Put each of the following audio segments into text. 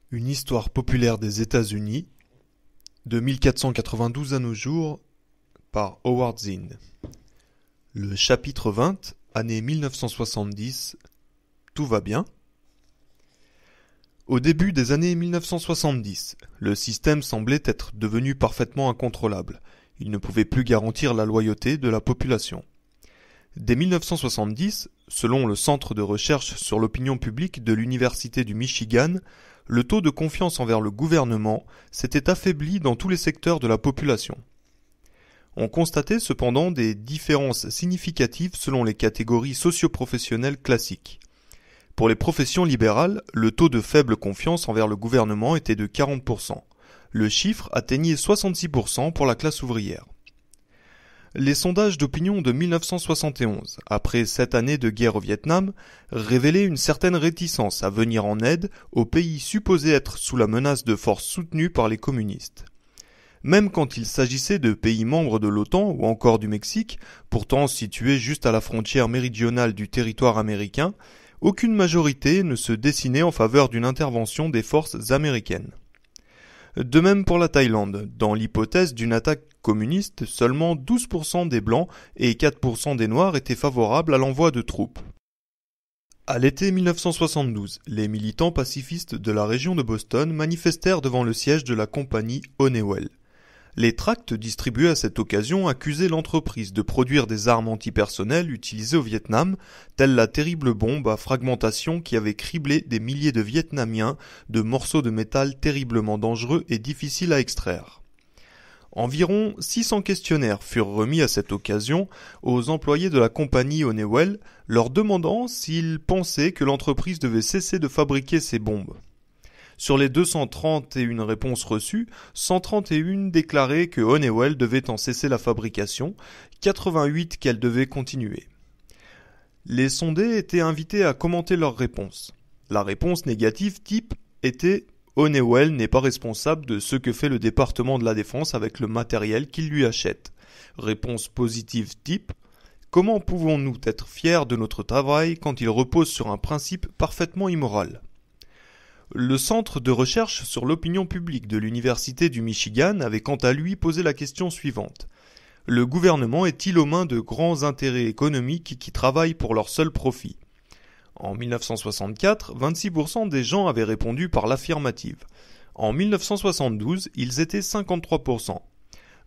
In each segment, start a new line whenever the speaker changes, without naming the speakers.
Une histoire populaire des États-Unis, de 1492 à nos jours, par Howard Zinn. Le chapitre 20, année 1970, tout va bien. Au début des années 1970, le système semblait être devenu parfaitement incontrôlable. Il ne pouvait plus garantir la loyauté de la population. Dès 1970, selon le Centre de recherche sur l'opinion publique de l'Université du Michigan, le taux de confiance envers le gouvernement s'était affaibli dans tous les secteurs de la population. On constatait cependant des différences significatives selon les catégories socio-professionnelles classiques. Pour les professions libérales, le taux de faible confiance envers le gouvernement était de 40%. Le chiffre atteignait 66% pour la classe ouvrière. Les sondages d'opinion de 1971, après 7 années de guerre au Vietnam, révélaient une certaine réticence à venir en aide aux pays supposés être sous la menace de forces soutenues par les communistes. Même quand il s'agissait de pays membres de l'OTAN ou encore du Mexique, pourtant situés juste à la frontière méridionale du territoire américain, aucune majorité ne se dessinait en faveur d'une intervention des forces américaines. De même pour la Thaïlande, dans l'hypothèse d'une attaque communiste, seulement 12% des Blancs et 4% des Noirs étaient favorables à l'envoi de troupes. À l'été 1972, les militants pacifistes de la région de Boston manifestèrent devant le siège de la compagnie Honeywell. Les tracts distribués à cette occasion accusaient l'entreprise de produire des armes antipersonnelles utilisées au Vietnam, telle la terrible bombe à fragmentation qui avait criblé des milliers de Vietnamiens de morceaux de métal terriblement dangereux et difficiles à extraire. Environ 600 questionnaires furent remis à cette occasion aux employés de la compagnie Honeywell, leur demandant s'ils pensaient que l'entreprise devait cesser de fabriquer ces bombes. Sur les 231 réponses reçues, 131 déclaraient que Honeywell devait en cesser la fabrication, 88 qu'elle devait continuer. Les sondés étaient invités à commenter leurs réponses. La réponse négative type était « Honeywell n'est pas responsable de ce que fait le département de la Défense avec le matériel qu'il lui achète ». Réponse positive type « Comment pouvons-nous être fiers de notre travail quand il repose sur un principe parfaitement immoral ?» Le Centre de recherche sur l'opinion publique de l'Université du Michigan avait quant à lui posé la question suivante. Le gouvernement est-il aux mains de grands intérêts économiques qui travaillent pour leur seul profit ? En 1964, 26% des gens avaient répondu par l'affirmative. En 1972, ils étaient 53%.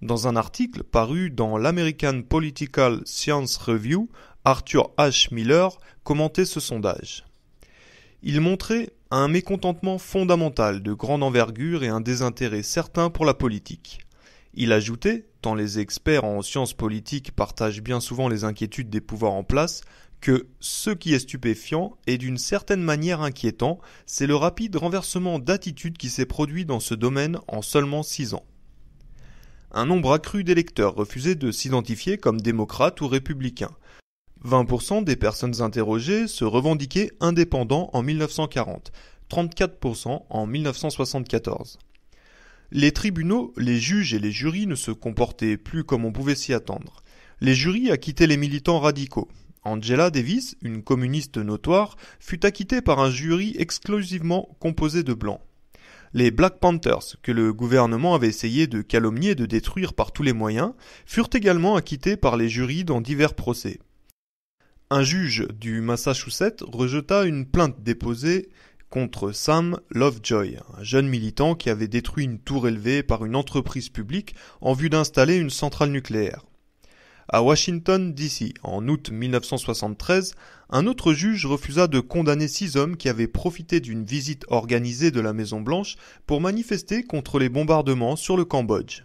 Dans un article paru dans l'American Political Science Review, Arthur H. Miller commentait ce sondage. Il montrait un mécontentement fondamental de grande envergure et un désintérêt certain pour la politique. Il ajoutait, tant les experts en sciences politiques partagent bien souvent les inquiétudes des pouvoirs en place, que ce qui est stupéfiant et d'une certaine manière inquiétant, c'est le rapide renversement d'attitude qui s'est produit dans ce domaine en seulement 6 ans. Un nombre accru d'électeurs refusaient de s'identifier comme démocrates ou républicains. 20% des personnes interrogées se revendiquaient indépendants en 1940, 34% en 1974. Les tribunaux, les juges et les jurys ne se comportaient plus comme on pouvait s'y attendre. Les jurys acquittaient les militants radicaux. Angela Davis, une communiste notoire, fut acquittée par un jury exclusivement composé de blancs. Les Black Panthers, que le gouvernement avait essayé de calomnier et de détruire par tous les moyens, furent également acquittés par les jurys dans divers procès. Un juge du Massachusetts rejeta une plainte déposée contre Sam Lovejoy, un jeune militant qui avait détruit une tour élevée par une entreprise publique en vue d'installer une centrale nucléaire. À Washington, D.C., en août 1973, un autre juge refusa de condamner 6 hommes qui avaient profité d'une visite organisée de la Maison-Blanche pour manifester contre les bombardements sur le Cambodge.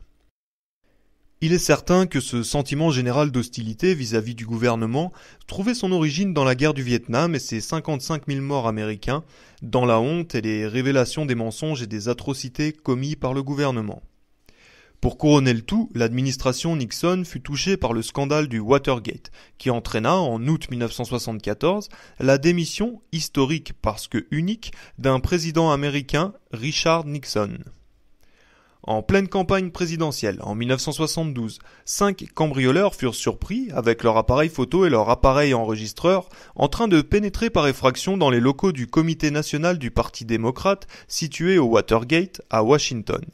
Il est certain que ce sentiment général d'hostilité vis-à-vis du gouvernement trouvait son origine dans la guerre du Vietnam et ses 55 000 morts américains, dans la honte et les révélations des mensonges et des atrocités commis par le gouvernement. Pour couronner le tout, l'administration Nixon fut touchée par le scandale du Watergate, qui entraîna, en août 1974, la démission, historique parce que unique, d'un président américain, Richard Nixon. En pleine campagne présidentielle, en 1972, 5 cambrioleurs furent surpris, avec leur appareil photo et leur appareil enregistreur, en train de pénétrer par effraction dans les locaux du Comité national du Parti démocrate, situé au Watergate, à Washington.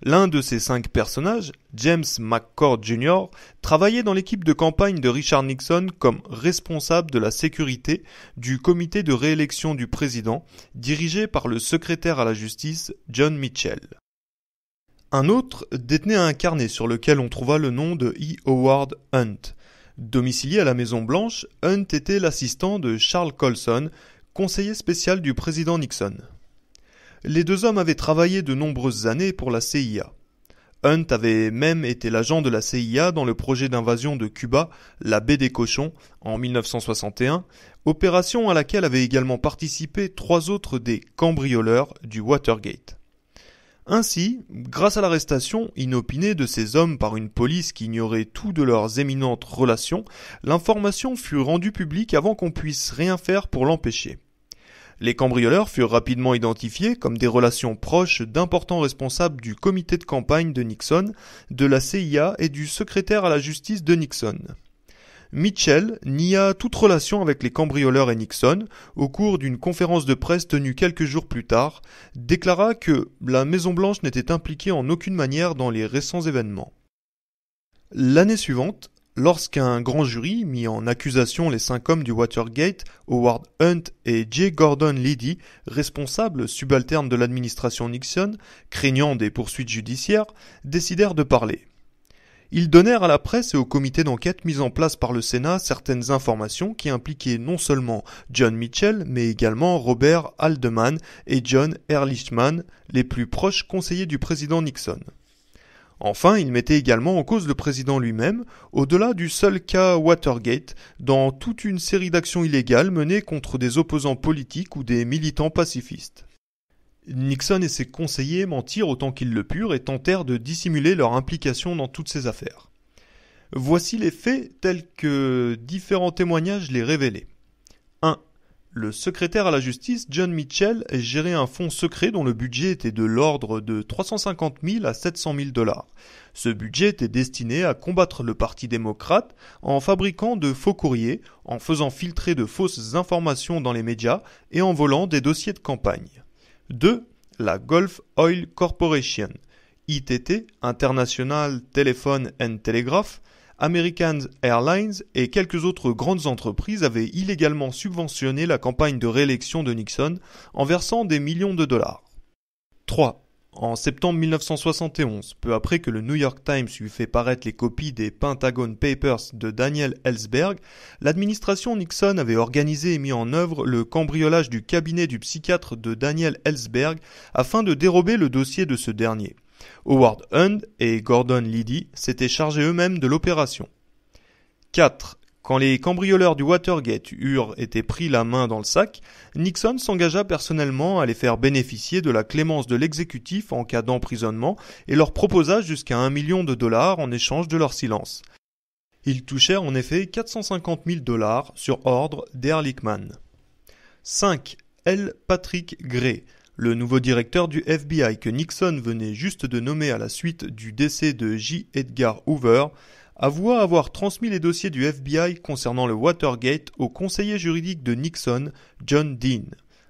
L'un de ces 5 personnages, James McCord Jr., travaillait dans l'équipe de campagne de Richard Nixon comme responsable de la sécurité du comité de réélection du président, dirigé par le secrétaire à la justice, John Mitchell. Un autre détenait un carnet sur lequel on trouva le nom de E. Howard Hunt. Domicilié à la Maison-Blanche, Hunt était l'assistant de Charles Colson, conseiller spécial du président Nixon. Les deux hommes avaient travaillé de nombreuses années pour la CIA. Hunt avait même été l'agent de la CIA dans le projet d'invasion de Cuba, la baie des Cochons, en 1961, opération à laquelle avaient également participé 3 autres des cambrioleurs du Watergate. Ainsi, grâce à l'arrestation inopinée de ces hommes par une police qui ignorait tout de leurs éminentes relations, l'information fut rendue publique avant qu'on puisse rien faire pour l'empêcher. Les cambrioleurs furent rapidement identifiés comme des relations proches d'importants responsables du comité de campagne de Nixon, de la CIA et du secrétaire à la justice de Nixon. Mitchell nia toute relation avec les cambrioleurs et Nixon au cours d'une conférence de presse tenue quelques jours plus tard, déclara que la Maison-Blanche n'était impliquée en aucune manière dans les récents événements. L'année suivante, lorsqu'un grand jury mit en accusation les 5 hommes du Watergate, Howard Hunt et J. Gordon Liddy, responsables subalternes de l'administration Nixon, craignant des poursuites judiciaires, décidèrent de parler. Ils donnèrent à la presse et au comité d'enquête mis en place par le Sénat certaines informations qui impliquaient non seulement John Mitchell, mais également Robert Haldeman et John Ehrlichman, les plus proches conseillers du président Nixon. Enfin, ils mettaient également en cause le président lui-même, au-delà du seul cas Watergate, dans toute une série d'actions illégales menées contre des opposants politiques ou des militants pacifistes. Nixon et ses conseillers mentirent autant qu'ils le purent et tentèrent de dissimuler leur implication dans toutes ces affaires. Voici les faits tels que différents témoignages les révélaient. 1. Le secrétaire à la justice, John Mitchell, gérait un fonds secret dont le budget était de l'ordre de 350 000 à 700 000 $. Ce budget était destiné à combattre le Parti démocrate en fabriquant de faux courriers, en faisant filtrer de fausses informations dans les médias et en volant des dossiers de campagne. 2. La Gulf Oil Corporation, ITT, International Telephone and Telegraph, American Airlines et quelques autres grandes entreprises avaient illégalement subventionné la campagne de réélection de Nixon en versant des millions de dollars. 3. En septembre 1971, peu après que le New York Times eut fait paraître les copies des Pentagon Papers de Daniel Ellsberg, l'administration Nixon avait organisé et mis en œuvre le cambriolage du cabinet du psychiatre de Daniel Ellsberg afin de dérober le dossier de ce dernier. Howard Hunt et Gordon Liddy s'étaient chargés eux-mêmes de l'opération. 4. Quand les cambrioleurs du Watergate eurent été pris la main dans le sac, Nixon s'engagea personnellement à les faire bénéficier de la clémence de l'exécutif en cas d'emprisonnement et leur proposa jusqu'à $1 million en échange de leur silence. Ils touchèrent en effet 450 000 $ sur ordre d'Ehrlichman. 5. L. Patrick Gray, le nouveau directeur du FBI que Nixon venait juste de nommer à la suite du décès de J. Edgar Hoover, avoua avoir transmis les dossiers du FBI concernant le Watergate au conseiller juridique de Nixon, John Dean.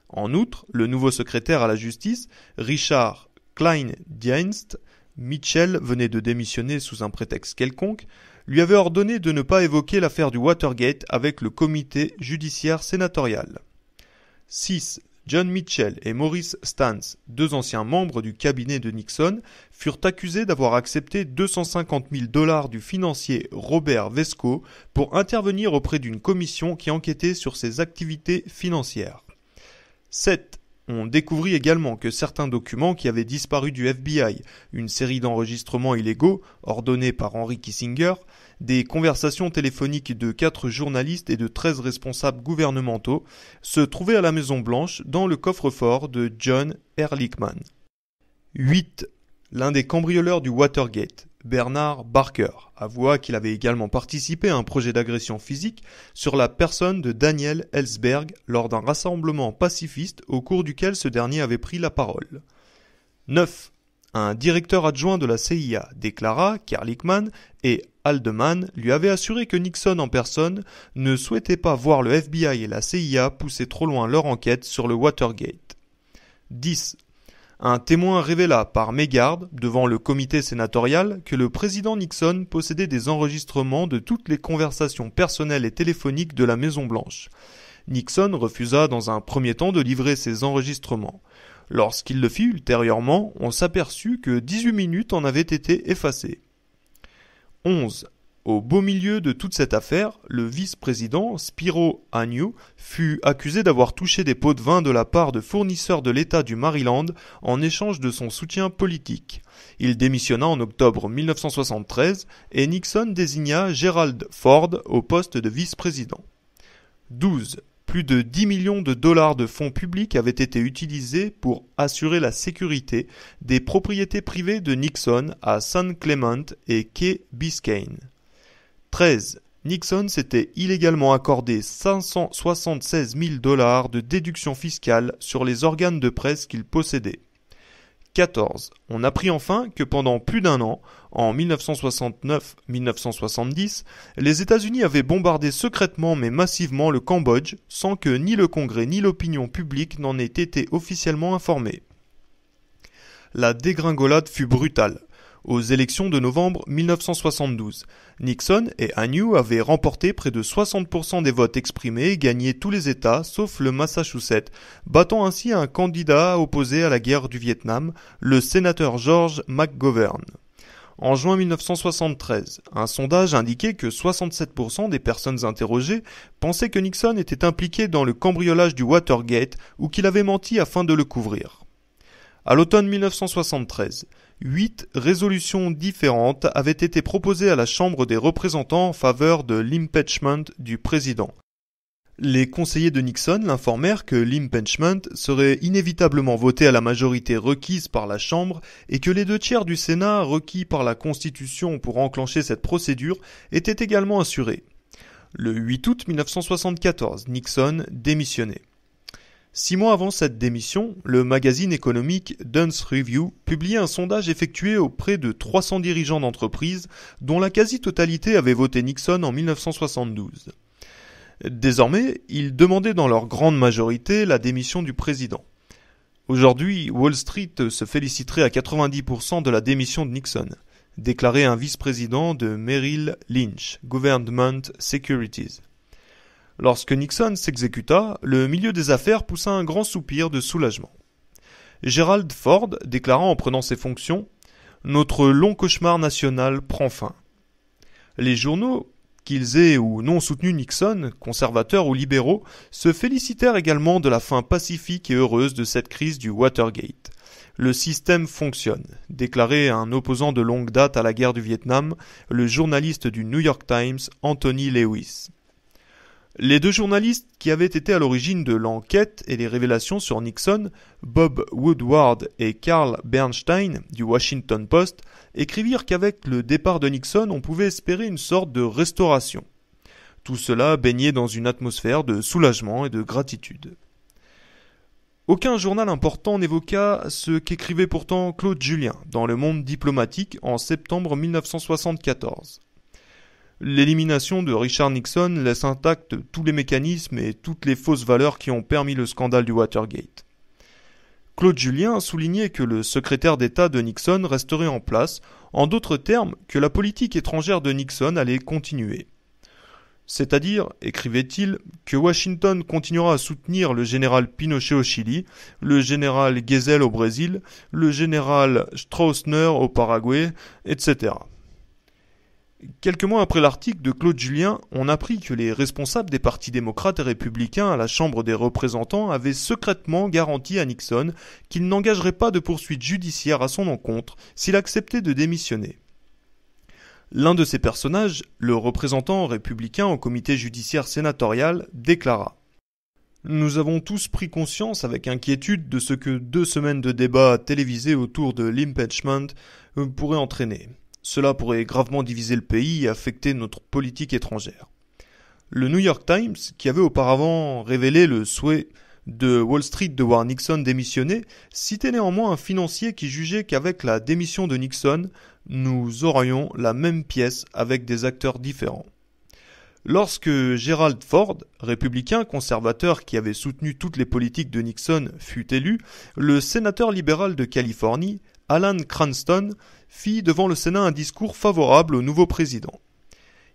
En outre, le nouveau secrétaire à la justice, Richard Kleindienst, Mitchell venait de démissionner sous un prétexte quelconque, lui avait ordonné de ne pas évoquer l'affaire du Watergate avec le comité judiciaire sénatorial. 6. John Mitchell et Maurice Stantz, 2 anciens membres du cabinet de Nixon, furent accusés d'avoir accepté 250 000 $ du financier Robert Vesco pour intervenir auprès d'une commission qui enquêtait sur ses activités financières. 7. On découvrit également que certains documents qui avaient disparu du FBI, une série d'enregistrements illégaux, ordonnés par Henry Kissinger, des conversations téléphoniques de 4 journalistes et de 13 responsables gouvernementaux, se trouvaient à la Maison-Blanche dans le coffre-fort de John Ehrlichman. 8. L'un des cambrioleurs du Watergate, Bernard Barker, avoua qu'il avait également participé à un projet d'agression physique sur la personne de Daniel Ellsberg lors d'un rassemblement pacifiste au cours duquel ce dernier avait pris la parole. 9. un directeur adjoint de la CIA déclara qu'Ehrlichman et Haldeman lui avaient assuré que Nixon en personne ne souhaitait pas voir le FBI et la CIA pousser trop loin leur enquête sur le Watergate. 10. Un témoin révéla par mégarde, devant le comité sénatorial, que le président Nixon possédait des enregistrements de toutes les conversations personnelles et téléphoniques de la Maison-Blanche. Nixon refusa dans un premier temps de livrer ces enregistrements. Lorsqu'il le fit ultérieurement, on s'aperçut que 18 minutes en avaient été effacées. 11. Au beau milieu de toute cette affaire, le vice-président Spiro Agnew fut accusé d'avoir touché des pots de vin de la part de fournisseurs de l'État du Maryland en échange de son soutien politique. Il démissionna en octobre 1973 et Nixon désigna Gerald Ford au poste de vice-président. 12. Plus de 10 millions de dollars de fonds publics avaient été utilisés pour assurer la sécurité des propriétés privées de Nixon à San Clemente et Key Biscayne. 13. Nixon s'était illégalement accordé 576 000 dollars de déduction fiscale sur les organes de presse qu'il possédait. 14. On apprit enfin que pendant plus d'un an, en 1969-1970, les États-Unis avaient bombardé secrètement mais massivement le Cambodge sans que ni le Congrès ni l'opinion publique n'en aient été officiellement informés. La dégringolade fut brutale. Aux élections de novembre 1972, Nixon et Agnew avaient remporté près de 60% des votes exprimés et gagné tous les États sauf le Massachusetts, battant ainsi un candidat opposé à la guerre du Vietnam, le sénateur George McGovern. En juin 1973, un sondage indiquait que 67% des personnes interrogées pensaient que Nixon était impliqué dans le cambriolage du Watergate ou qu'il avait menti afin de le couvrir. À l'automne 1973, 8 résolutions différentes avaient été proposées à la Chambre des représentants en faveur de l'impeachment du président. Les conseillers de Nixon l'informèrent que l'impeachment serait inévitablement voté à la majorité requise par la Chambre et que les 2/3 du Sénat requis par la Constitution pour enclencher cette procédure étaient également assurés. Le 8 août 1974, Nixon démissionnait. 6 mois avant cette démission, le magazine économique Dunn's Review publiait un sondage effectué auprès de 300 dirigeants d'entreprises, dont la quasi-totalité avait voté Nixon en 1972. Désormais, ils demandaient dans leur grande majorité la démission du président. Aujourd'hui, Wall Street se féliciterait à 90% de la démission de Nixon, déclarait un vice-président de Merrill Lynch, Government Securities. Lorsque Nixon s'exécuta, le milieu des affaires poussa un grand soupir de soulagement. Gerald Ford déclara en prenant ses fonctions « Notre long cauchemar national prend fin ». Les journaux, qu'ils aient ou non soutenu Nixon, conservateurs ou libéraux, se félicitèrent également de la fin pacifique et heureuse de cette crise du Watergate. Le système fonctionne, déclarait un opposant de longue date à la guerre du Vietnam, le journaliste du New York Times, Anthony Lewis. Les 2 journalistes qui avaient été à l'origine de l'enquête et les révélations sur Nixon, Bob Woodward et Carl Bernstein du Washington Post, écrivirent qu'avec le départ de Nixon, on pouvait espérer une sorte de restauration. Tout cela baignait dans une atmosphère de soulagement et de gratitude. Aucun journal important n'évoqua ce qu'écrivait pourtant Claude Julien dans Le Monde diplomatique en septembre 1974. L'élimination de Richard Nixon laisse intacts tous les mécanismes et toutes les fausses valeurs qui ont permis le scandale du Watergate. Claude Julien soulignait que le secrétaire d'État de Nixon resterait en place, en d'autres termes que la politique étrangère de Nixon allait continuer. C'est-à-dire, écrivait-il, que Washington continuera à soutenir le général Pinochet au Chili, le général Gesell au Brésil, le général Stroessner au Paraguay, etc. Quelques mois après l'article de Claude Julien, on apprit que les responsables des partis démocrates et républicains à la Chambre des représentants avaient secrètement garanti à Nixon qu'il n'engagerait pas de poursuites judiciaires à son encontre s'il acceptait de démissionner. L'un de ces personnages, le représentant républicain au comité judiciaire sénatorial, déclara « Nous avons tous pris conscience avec inquiétude de ce que 2 semaines de débats télévisés autour de l'impeachment pourraient entraîner. Cela pourrait gravement diviser le pays et affecter notre politique étrangère. » Le New York Times, qui avait auparavant révélé le souhait de Wall Street de voir Nixon démissionner citait néanmoins un financier qui jugeait qu'avec la démission de Nixon, nous aurions la même pièce avec des acteurs différents. Lorsque Gerald Ford, républicain conservateur qui avait soutenu toutes les politiques de Nixon, fut élu, le sénateur libéral de Californie, Alan Cranston, fit devant le Sénat un discours favorable au nouveau président.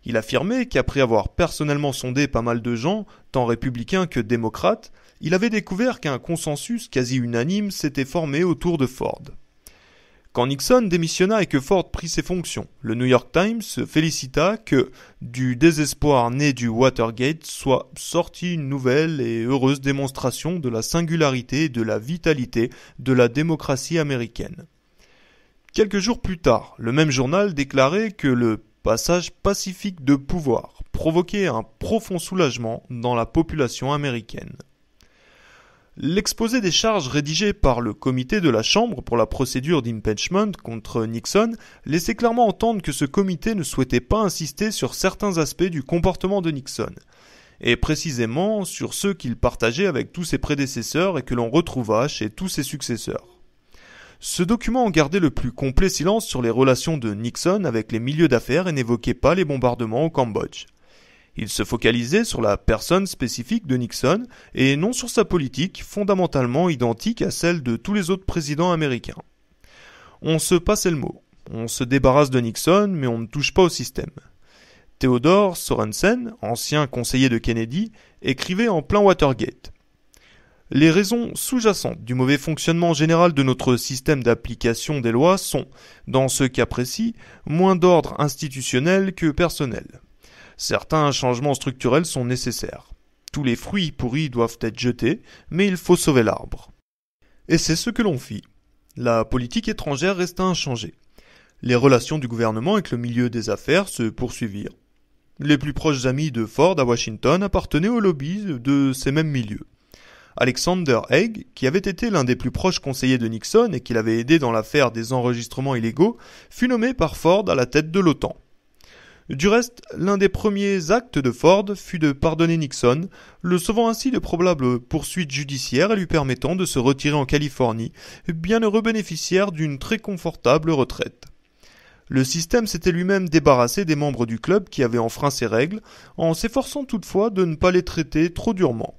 Il affirmait qu'après avoir personnellement sondé pas mal de gens, tant républicains que démocrates, il avait découvert qu'un consensus quasi unanime s'était formé autour de Ford. Quand Nixon démissionna et que Ford prit ses fonctions, le New York Times se félicita que, du désespoir né du Watergate, soit sortie une nouvelle et heureuse démonstration de la singularité et de la vitalité de la démocratie américaine. Quelques jours plus tard, le même journal déclarait que le passage pacifique de pouvoir provoquait un profond soulagement dans la population américaine. L'exposé des charges rédigé par le comité de la Chambre pour la procédure d'impeachment contre Nixon laissait clairement entendre que ce comité ne souhaitait pas insister sur certains aspects du comportement de Nixon, et précisément sur ceux qu'il partageait avec tous ses prédécesseurs et que l'on retrouva chez tous ses successeurs. Ce document en gardait le plus complet silence sur les relations de Nixon avec les milieux d'affaires et n'évoquait pas les bombardements au Cambodge. Il se focalisait sur la personne spécifique de Nixon et non sur sa politique fondamentalement identique à celle de tous les autres présidents américains. On se passait le mot. On se débarrasse de Nixon, mais on ne touche pas au système. Theodore Sorensen, ancien conseiller de Kennedy, écrivait en plein Watergate. Les raisons sous-jacentes du mauvais fonctionnement général de notre système d'application des lois sont, dans ce cas précis, moins d'ordre institutionnel que personnel. Certains changements structurels sont nécessaires. Tous les fruits pourris doivent être jetés, mais il faut sauver l'arbre. Et c'est ce que l'on fit. La politique étrangère resta inchangée. Les relations du gouvernement avec le milieu des affaires se poursuivirent. Les plus proches amis de Ford à Washington appartenaient au lobby de ces mêmes milieux. Alexander Haig, qui avait été l'un des plus proches conseillers de Nixon et qui l'avait aidé dans l'affaire des enregistrements illégaux, fut nommé par Ford à la tête de l'OTAN. Du reste, l'un des premiers actes de Ford fut de pardonner Nixon, le sauvant ainsi de probables poursuites judiciaires et lui permettant de se retirer en Californie, bienheureux bénéficiaire d'une très confortable retraite. Le système s'était lui-même débarrassé des membres du club qui avaient enfreint ses règles, en s'efforçant toutefois de ne pas les traiter trop durement.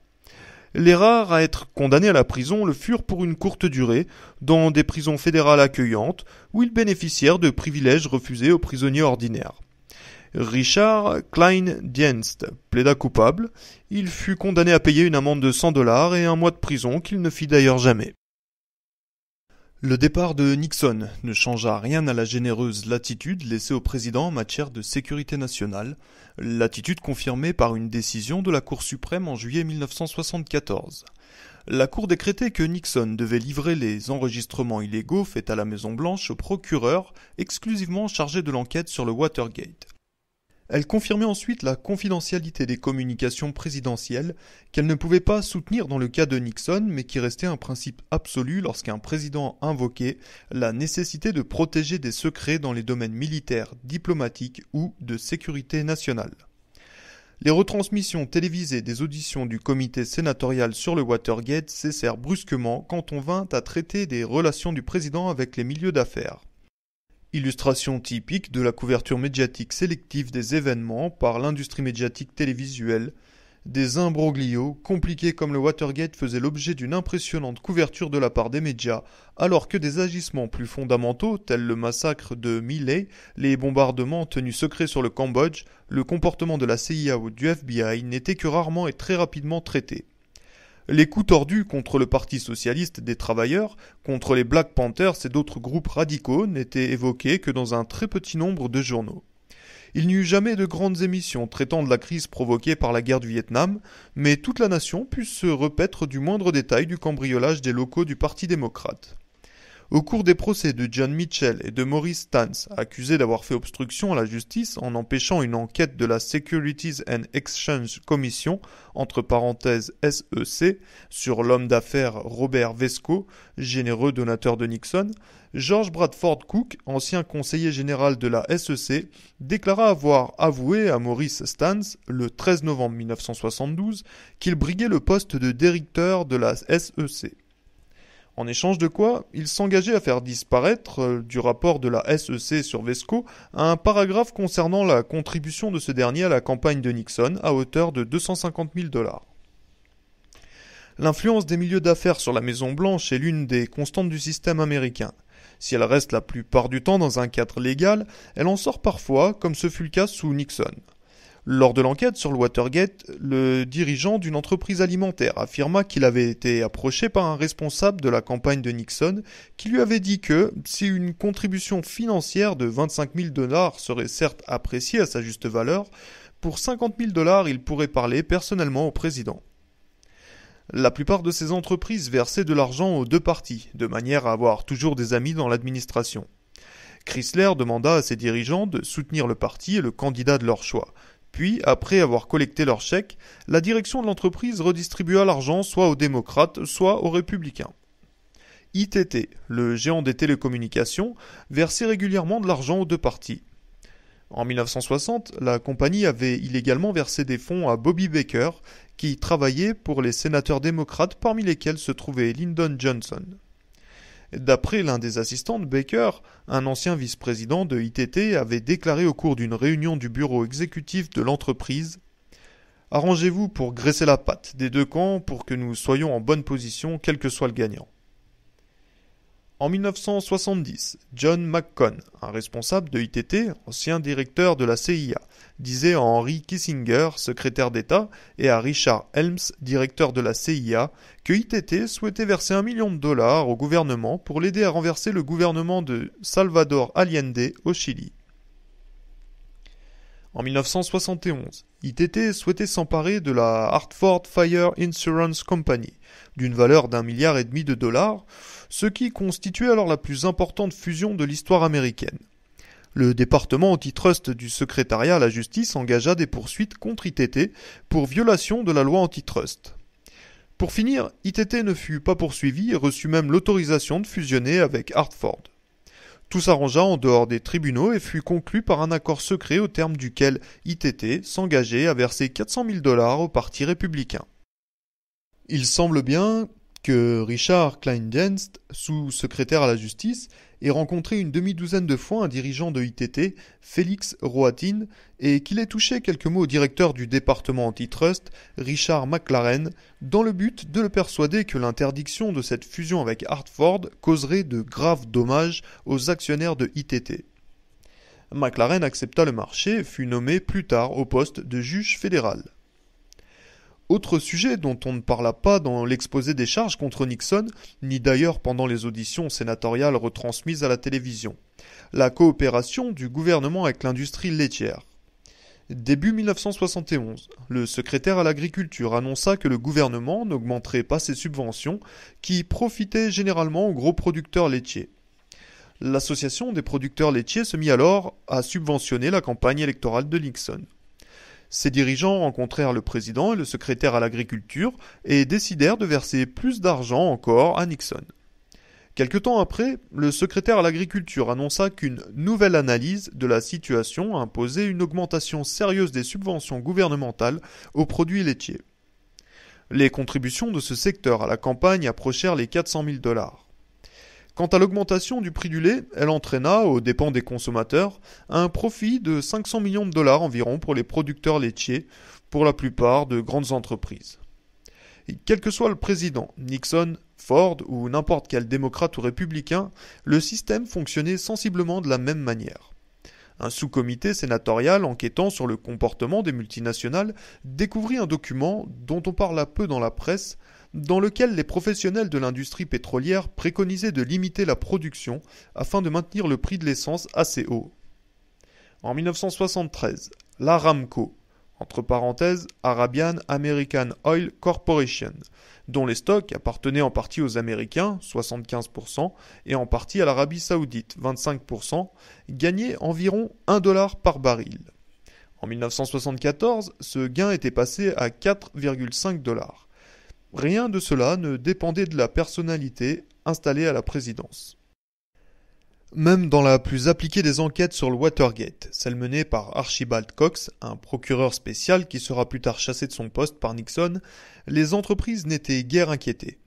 Les rares à être condamnés à la prison le furent pour une courte durée, dans des prisons fédérales accueillantes, où ils bénéficièrent de privilèges refusés aux prisonniers ordinaires. Richard Kleindienst plaida coupable. Il fut condamné à payer une amende de $100 et 1 mois de prison qu'il ne fit d'ailleurs jamais. Le départ de Nixon ne changea rien à la généreuse latitude laissée au président en matière de sécurité nationale, latitude confirmée par une décision de la Cour suprême en juillet 1974. La Cour décrétait que Nixon devait livrer les enregistrements illégaux faits à la Maison-Blanche au procureur exclusivement chargé de l'enquête sur le Watergate. Elle confirmait ensuite la confidentialité des communications présidentielles qu'elle ne pouvait pas soutenir dans le cas de Nixon, mais qui restait un principe absolu lorsqu'un président invoquait la nécessité de protéger des secrets dans les domaines militaires, diplomatiques ou de sécurité nationale. Les retransmissions télévisées des auditions du comité sénatorial sur le Watergate cessèrent brusquement quand on vint à traiter des relations du président avec les milieux d'affaires. Illustration typique de la couverture médiatique sélective des événements par l'industrie médiatique télévisuelle, des imbroglios compliqués comme le Watergate faisaient l'objet d'une impressionnante couverture de la part des médias, alors que des agissements plus fondamentaux, tels le massacre de My Lai, les bombardements tenus secrets sur le Cambodge, le comportement de la CIA ou du FBI n'étaient que rarement et très rapidement traités. Les coups tordus contre le Parti socialiste des travailleurs, contre les Black Panthers et d'autres groupes radicaux n'étaient évoqués que dans un très petit nombre de journaux. Il n'y eut jamais de grandes émissions traitant de la crise provoquée par la guerre du Vietnam, mais toute la nation put se repaître du moindre détail du cambriolage des locaux du Parti démocrate. Au cours des procès de John Mitchell et de Maurice Stans, accusés d'avoir fait obstruction à la justice en empêchant une enquête de la Securities and Exchange Commission, entre parenthèses SEC, sur l'homme d'affaires Robert Vesco, généreux donateur de Nixon, George Bradford Cook, ancien conseiller général de la SEC, déclara avoir avoué à Maurice Stans, le 13 novembre 1972, qu'il briguait le poste de directeur de la SEC. En échange de quoi, il s'engageait à faire disparaître du rapport de la SEC sur Vesco un paragraphe concernant la contribution de ce dernier à la campagne de Nixon à hauteur de 250 000 $. L'influence des milieux d'affaires sur la Maison-Blanche est l'une des constantes du système américain. Si elle reste la plupart du temps dans un cadre légal, elle en sort parfois, comme ce fut le cas sous Nixon. Lors de l'enquête sur le Watergate, le dirigeant d'une entreprise alimentaire affirma qu'il avait été approché par un responsable de la campagne de Nixon qui lui avait dit que, si une contribution financière de 25 000 $ serait certes appréciée à sa juste valeur, pour 50 000 $ il pourrait parler personnellement au président. La plupart de ces entreprises versaient de l'argent aux deux partis, de manière à avoir toujours des amis dans l'administration. Chrysler demanda à ses dirigeants de soutenir le parti et le candidat de leur choix. Puis, après avoir collecté leur chèque, la direction de l'entreprise redistribua l'argent soit aux démocrates, soit aux républicains. ITT, le géant des télécommunications, versait régulièrement de l'argent aux deux partis. En 1960, la compagnie avait illégalement versé des fonds à Bobby Baker, qui travaillait pour les sénateurs démocrates parmi lesquels se trouvait Lyndon Johnson. D'après l'un des assistants de Baker, un ancien vice-président de ITT avait déclaré au cours d'une réunion du bureau exécutif de l'entreprise « Arrangez-vous pour graisser la patte des deux camps pour que nous soyons en bonne position quel que soit le gagnant. » En 1970, John McCone, un responsable de ITT, ancien directeur de la CIA, disait à Henry Kissinger, secrétaire d'État, et à Richard Helms, directeur de la CIA, que ITT souhaitait verser $1 million au gouvernement pour l'aider à renverser le gouvernement de Salvador Allende au Chili. En 1971, ITT souhaitait s'emparer de la Hartford Fire Insurance Company, d'une valeur d'1,5 milliard de dollars, ce qui constituait alors la plus importante fusion de l'histoire américaine. Le département antitrust du secrétariat à la justice engagea des poursuites contre ITT pour violation de la loi antitrust. Pour finir, ITT ne fut pas poursuivi et reçut même l'autorisation de fusionner avec Hartford. Tout s'arrangea en dehors des tribunaux et fut conclu par un accord secret au terme duquel ITT s'engageait à verser 400 000 $ au Parti républicain. Il semble bien que Richard Kleindienst, sous-secrétaire à la justice, ait rencontré une demi-douzaine de fois un dirigeant de ITT, Félix Rohatyn, et qu'il ait touché quelques mots au directeur du département antitrust, Richard McLaren, dans le but de le persuader que l'interdiction de cette fusion avec Hartford causerait de graves dommages aux actionnaires de ITT. McLaren accepta le marché et fut nommé plus tard au poste de juge fédéral. Autre sujet dont on ne parla pas dans l'exposé des charges contre Nixon, ni d'ailleurs pendant les auditions sénatoriales retransmises à la télévision, la coopération du gouvernement avec l'industrie laitière. Début 1971, le secrétaire à l'agriculture annonça que le gouvernement n'augmenterait pas ses subventions qui profitaient généralement aux gros producteurs laitiers. L'association des producteurs laitiers se mit alors à subventionner la campagne électorale de Nixon. Ses dirigeants rencontrèrent le président et le secrétaire à l'agriculture et décidèrent de verser plus d'argent encore à Nixon. Quelque temps après, le secrétaire à l'agriculture annonça qu'une nouvelle analyse de la situation imposait une augmentation sérieuse des subventions gouvernementales aux produits laitiers. Les contributions de ce secteur à la campagne approchèrent les 400 000 $. Quant à l'augmentation du prix du lait, elle entraîna, aux dépens des consommateurs, un profit de 500 millions de $ environ pour les producteurs laitiers, pour la plupart de grandes entreprises. Et quel que soit le président, Nixon, Ford ou n'importe quel démocrate ou républicain, le système fonctionnait sensiblement de la même manière. Un sous-comité sénatorial enquêtant sur le comportement des multinationales découvrit un document dont on parla peu dans la presse, dans lequel les professionnels de l'industrie pétrolière préconisaient de limiter la production afin de maintenir le prix de l'essence assez haut. En 1973, l'Aramco, entre parenthèses Arabian American Oil Corporation, dont les stocks appartenaient en partie aux Américains, 75%, et en partie à l'Arabie Saoudite, 25%, gagnaient environ $1 par baril. En 1974, ce gain était passé à 4,5$. Rien de cela ne dépendait de la personnalité installée à la présidence. Même dans la plus appliquée des enquêtes sur le Watergate, celle menée par Archibald Cox, un procureur spécial qui sera plus tard chassé de son poste par Nixon, les entreprises n'étaient guère inquiétées.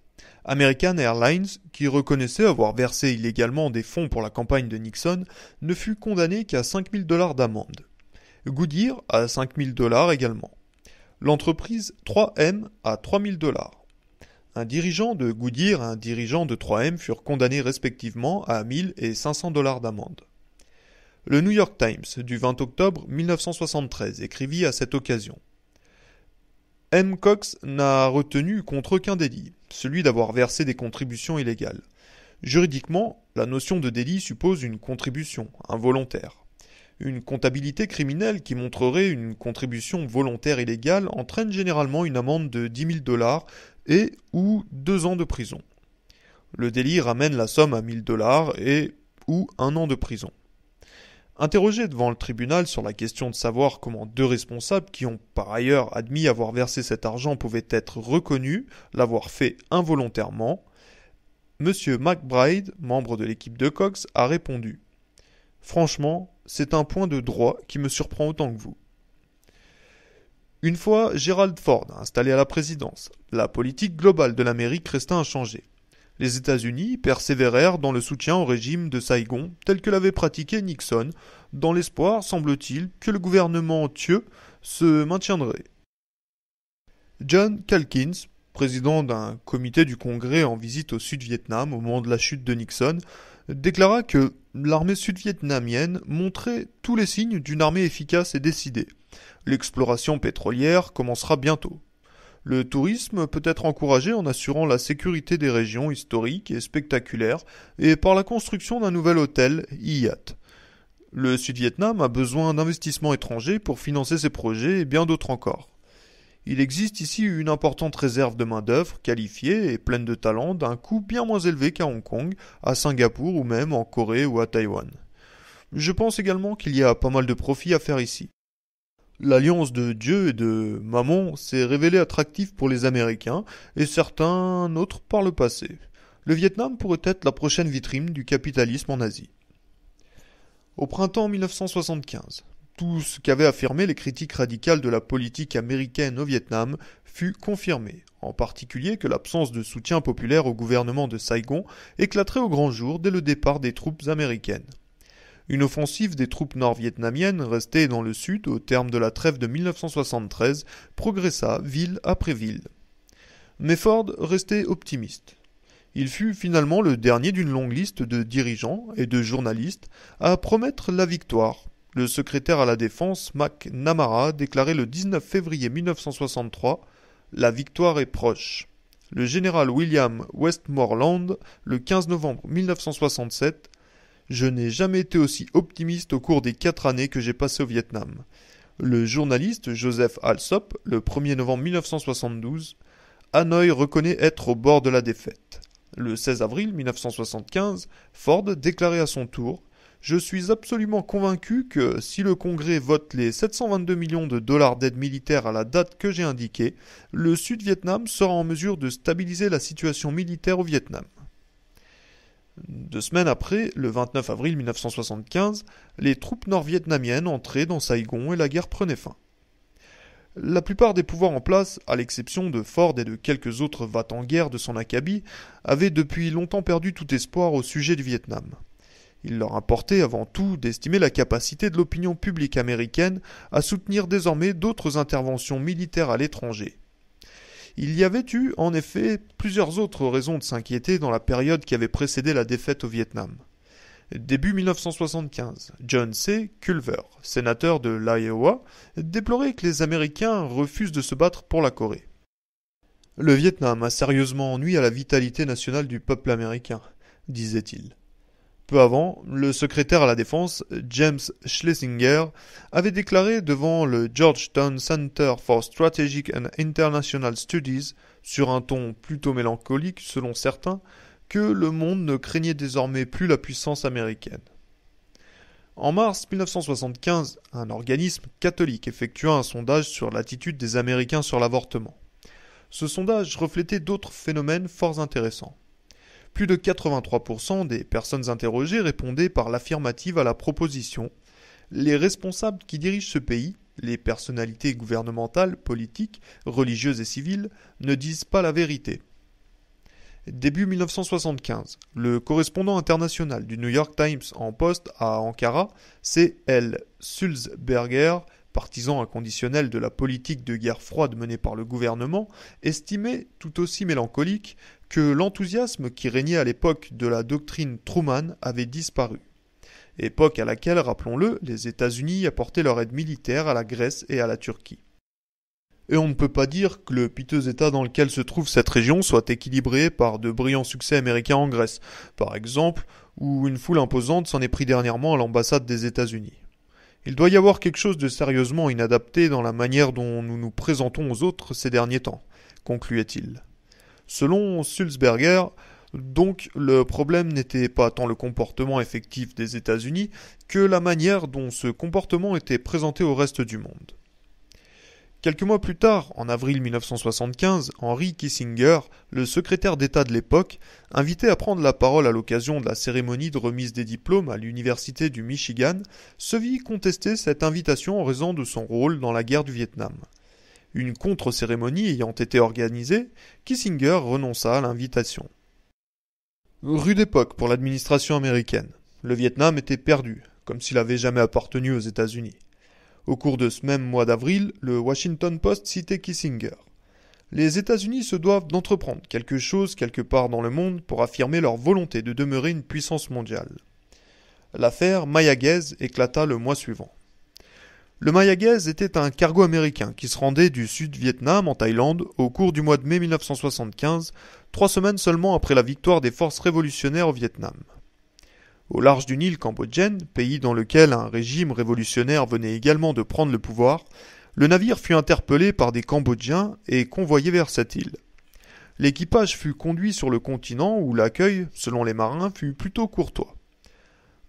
American Airlines, qui reconnaissait avoir versé illégalement des fonds pour la campagne de Nixon, ne fut condamné qu'à $5,000 d'amende. Goodyear à $5,000 également. L'entreprise 3M à $3,000. Un dirigeant de Goodyear et un dirigeant de 3M furent condamnés respectivement à $1,000 et $500 d'amende. Le New York Times du 20 octobre 1973 écrivit à cette occasion: M. Cox n'a retenu contre aucun délit, celui d'avoir versé des contributions illégales. Juridiquement, la notion de délit suppose une contribution, involontaire. Une comptabilité criminelle qui montrerait une contribution volontaire illégale entraîne généralement une amende de $10,000 et ou 2 ans de prison. Le délit ramène la somme à $1,000 et ou 1 an de prison. Interrogé devant le tribunal sur la question de savoir comment 2 responsables qui ont par ailleurs admis avoir versé cet argent pouvaient être reconnus l'avoir fait involontairement, M. McBride, membre de l'équipe de Cox, a répondu: « Franchement, c'est un point de droit qui me surprend autant que vous. » Une fois Gerald Ford installé à la présidence, la politique globale de l'Amérique resta inchangée. Les États-Unis persévérèrent dans le soutien au régime de Saigon tel que l'avait pratiqué Nixon, dans l'espoir, semble-t-il, que le gouvernement Thieu se maintiendrait. John Calkins, président d'un comité du Congrès en visite au Sud-Vietnam au moment de la chute de Nixon, déclara que l'armée sud-vietnamienne montrait tous les signes d'une armée efficace et décidée. L'exploration pétrolière commencera bientôt. Le tourisme peut être encouragé en assurant la sécurité des régions historiques et spectaculaires et par la construction d'un nouvel hôtel Hyatt. Le Sud-Vietnam a besoin d'investissements étrangers pour financer ses projets et bien d'autres encore. Il existe ici une importante réserve de main-d'œuvre qualifiée et pleine de talent d'un coût bien moins élevé qu'à Hong Kong, à Singapour ou même en Corée ou à Taïwan. Je pense également qu'il y a pas mal de profits à faire ici. L'alliance de Dieu et de Mammon s'est révélée attractive pour les Américains et certains autres par le passé. Le Vietnam pourrait être la prochaine vitrine du capitalisme en Asie. Au printemps 1975, tout ce qu'avaient affirmé les critiques radicales de la politique américaine au Vietnam fut confirmé, en particulier que l'absence de soutien populaire au gouvernement de Saigon éclaterait au grand jour dès le départ des troupes américaines. Une offensive des troupes nord-vietnamiennes restées dans le sud au terme de la trêve de 1973 progressa ville après ville. Mais Ford restait optimiste. Il fut finalement le dernier d'une longue liste de dirigeants et de journalistes à promettre la victoire. Le secrétaire à la Défense, McNamara, déclarait le 19 février 1963 « La victoire est proche ». Le général William Westmoreland, le 15 novembre 1967, « Je n'ai jamais été aussi optimiste au cours des 4 années que j'ai passées au Vietnam ». Le journaliste Joseph Alsop, le 1er novembre 1972, « Hanoï reconnaît être au bord de la défaite ». Le 16 avril 1975, Ford déclarait à son tour « Je suis absolument convaincu que si le Congrès vote les 722 millions de dollars d'aide militaire à la date que j'ai indiquée, le Sud-Vietnam sera en mesure de stabiliser la situation militaire au Vietnam. » 2 semaines après, le 29 avril 1975, les troupes nord-vietnamiennes entraient dans Saigon et la guerre prenait fin. La plupart des pouvoirs en place, à l'exception de Ford et de quelques autres va-t-en-guerre de son acabit, avaient depuis longtemps perdu tout espoir au sujet du Vietnam. Il leur importait avant tout d'estimer la capacité de l'opinion publique américaine à soutenir désormais d'autres interventions militaires à l'étranger. Il y avait eu, en effet, plusieurs autres raisons de s'inquiéter dans la période qui avait précédé la défaite au Vietnam. Début 1975, John C. Culver, sénateur de l'Iowa, déplorait que les Américains refusent de se battre pour la Corée. Le Vietnam a sérieusement ennui à la vitalité nationale du peuple américain, disait-il. Peu avant, le secrétaire à la Défense, James Schlesinger, avait déclaré devant le Georgetown Center for Strategic and International Studies, sur un ton plutôt mélancolique selon certains, que le monde ne craignait désormais plus la puissance américaine. En mars 1975, un organisme catholique effectua un sondage sur l'attitude des Américains sur l'avortement. Ce sondage reflétait d'autres phénomènes fort intéressants. Plus de 83% des personnes interrogées répondaient par l'affirmative à la proposition. Les responsables qui dirigent ce pays, les personnalités gouvernementales, politiques, religieuses et civiles, ne disent pas la vérité. Début 1975, le correspondant international du New York Times en poste à Ankara, C.L. Sulzberger, partisan inconditionnel de la politique de guerre froide menée par le gouvernement, estimait, tout aussi mélancolique, que l'enthousiasme qui régnait à l'époque de la doctrine Truman avait disparu. Époque à laquelle, rappelons-le, les États-Unis apportaient leur aide militaire à la Grèce et à la Turquie. Et on ne peut pas dire que le piteux état dans lequel se trouve cette région soit équilibré par de brillants succès américains en Grèce, par exemple, où une foule imposante s'en est pris dernièrement à l'ambassade des États-Unis. Il doit y avoir quelque chose de sérieusement inadapté dans la manière dont nous nous présentons aux autres ces derniers temps, concluait-il. Selon Sulzberger, donc le problème n'était pas tant le comportement effectif des États-Unis que la manière dont ce comportement était présenté au reste du monde. Quelques mois plus tard, en avril 1975, Henry Kissinger, le secrétaire d'État de l'époque, invité à prendre la parole à l'occasion de la cérémonie de remise des diplômes à l'université du Michigan, se vit contester cette invitation en raison de son rôle dans la guerre du Vietnam. Une contre-cérémonie ayant été organisée, Kissinger renonça à l'invitation. Rude époque pour l'administration américaine. Le Vietnam était perdu, comme s'il avait jamais appartenu aux États-Unis. Au cours de ce même mois d'avril, le Washington Post citait Kissinger. Les États-Unis se doivent d'entreprendre quelque chose quelque part dans le monde pour affirmer leur volonté de demeurer une puissance mondiale. L'affaire Mayaguez éclata le mois suivant. Le Mayaguez était un cargo américain qui se rendait du Sud-Vietnam en Thaïlande au cours du mois de mai 1975, 3 semaines seulement après la victoire des forces révolutionnaires au Vietnam. Au large d'une île cambodgienne, pays dans lequel un régime révolutionnaire venait également de prendre le pouvoir, le navire fut interpellé par des Cambodgiens et convoyé vers cette île. L'équipage fut conduit sur le continent où l'accueil, selon les marins, fut plutôt courtois.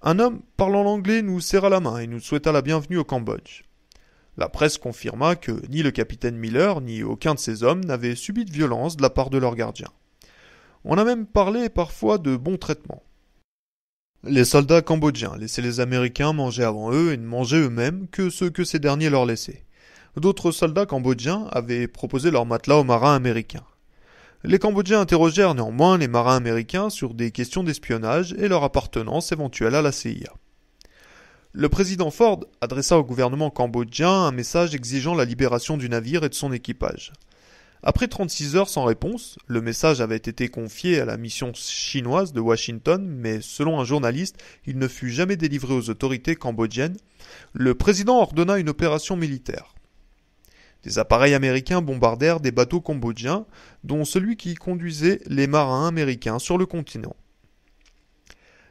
Un homme parlant l'anglais nous serra la main et nous souhaita la bienvenue au Cambodge. La presse confirma que ni le capitaine Miller ni aucun de ses hommes n'avaient subi de violence de la part de leurs gardiens. On a même parlé parfois de bon traitement. Les soldats cambodgiens laissaient les Américains manger avant eux et ne mangeaient eux-mêmes que ce que ces derniers leur laissaient. D'autres soldats cambodgiens avaient proposé leur matelas aux marins américains. Les Cambodgiens interrogèrent néanmoins les marins américains sur des questions d'espionnage et leur appartenance éventuelle à la CIA. Le président Ford adressa au gouvernement cambodgien un message exigeant la libération du navire et de son équipage. Après 36 heures sans réponse, le message avait été confié à la mission chinoise de Washington, mais selon un journaliste, il ne fut jamais délivré aux autorités cambodgiennes. Le président ordonna une opération militaire. Des appareils américains bombardèrent des bateaux cambodgiens, dont celui qui conduisait les marins américains sur le continent.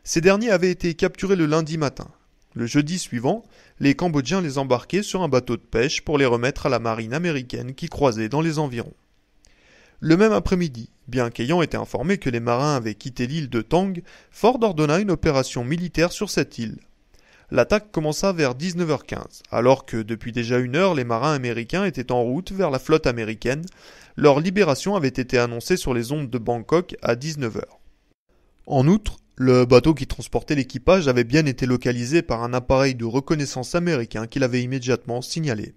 Ces derniers avaient été capturés le lundi matin. Le jeudi suivant, les Cambodgiens les embarquaient sur un bateau de pêche pour les remettre à la marine américaine qui croisait dans les environs. Le même après-midi, bien qu'ayant été informé que les marins avaient quitté l'île de Tang, Ford ordonna une opération militaire sur cette île. L'attaque commença vers 19h15, alors que depuis déjà 1 heure, les marins américains étaient en route vers la flotte américaine. Leur libération avait été annoncée sur les ondes de Bangkok à 19h. En outre, le bateau qui transportait l'équipage avait bien été localisé par un appareil de reconnaissance américain qui l'avait immédiatement signalé.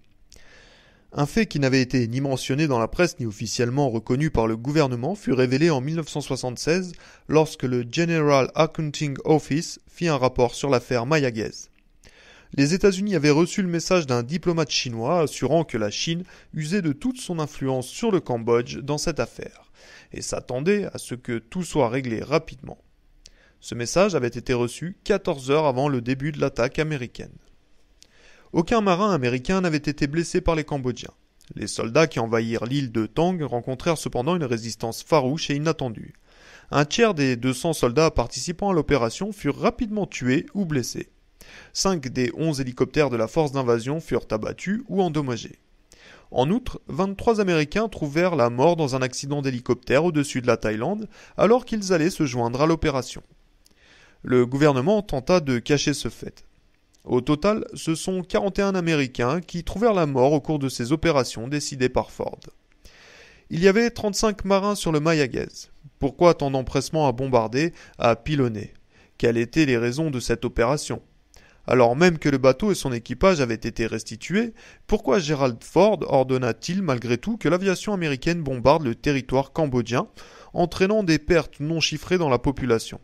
Un fait qui n'avait été ni mentionné dans la presse ni officiellement reconnu par le gouvernement fut révélé en 1976 lorsque le General Accounting Office fit un rapport sur l'affaire Mayaguez. Les États-Unis avaient reçu le message d'un diplomate chinois assurant que la Chine usait de toute son influence sur le Cambodge dans cette affaire et s'attendait à ce que tout soit réglé rapidement. Ce message avait été reçu 14 heures avant le début de l'attaque américaine. Aucun marin américain n'avait été blessé par les Cambodgiens. Les soldats qui envahirent l'île de Tang rencontrèrent cependant une résistance farouche et inattendue. Un tiers des 200 soldats participant à l'opération furent rapidement tués ou blessés. 5 des 11 hélicoptères de la force d'invasion furent abattus ou endommagés. En outre, 23 Américains trouvèrent la mort dans un accident d'hélicoptère au-dessus de la Thaïlande alors qu'ils allaient se joindre à l'opération. Le gouvernement tenta de cacher ce fait. Au total, ce sont 41 Américains qui trouvèrent la mort au cours de ces opérations décidées par Ford. Il y avait 35 marins sur le Mayagez. Pourquoi tant d'empressement à bombarder, à pilonner? Quelles étaient les raisons de cette opération? Alors même que le bateau et son équipage avaient été restitués, pourquoi Gerald Ford ordonna-t-il malgré tout que l'aviation américaine bombarde le territoire cambodgien, entraînant des pertes non chiffrées dans la population?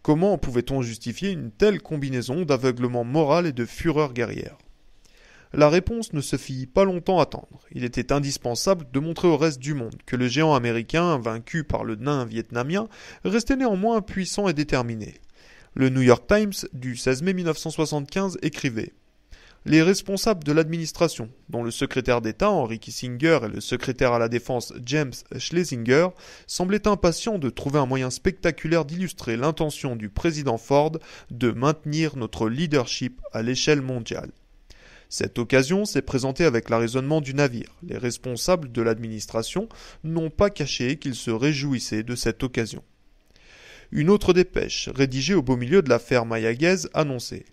Comment pouvait-on justifier une telle combinaison d'aveuglement moral et de fureur guerrière? La réponse ne se fit pas longtemps attendre. Il était indispensable de montrer au reste du monde que le géant américain, vaincu par le nain vietnamien, restait néanmoins puissant et déterminé. Le New York Times du 16 mai 1975 écrivait: les responsables de l'administration, dont le secrétaire d'État Henry Kissinger et le secrétaire à la défense James Schlesinger, semblaient impatients de trouver un moyen spectaculaire d'illustrer l'intention du président Ford de maintenir notre leadership à l'échelle mondiale. Cette occasion s'est présentée avec l'arraisonnement du navire. Les responsables de l'administration n'ont pas caché qu'ils se réjouissaient de cette occasion. Une autre dépêche, rédigée au beau milieu de l'affaire Mayagez, annonçait: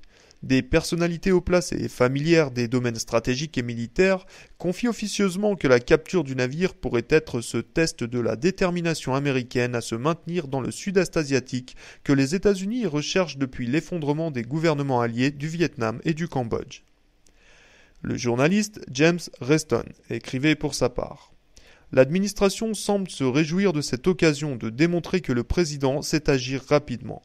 des personnalités haut placées et familières des domaines stratégiques et militaires confient officieusement que la capture du navire pourrait être ce test de la détermination américaine à se maintenir dans le sud-est asiatique que les États-Unis recherchent depuis l'effondrement des gouvernements alliés du Vietnam et du Cambodge. Le journaliste James Reston écrivait pour sa part: l'administration semble se réjouir de cette occasion de démontrer que le président sait agir rapidement.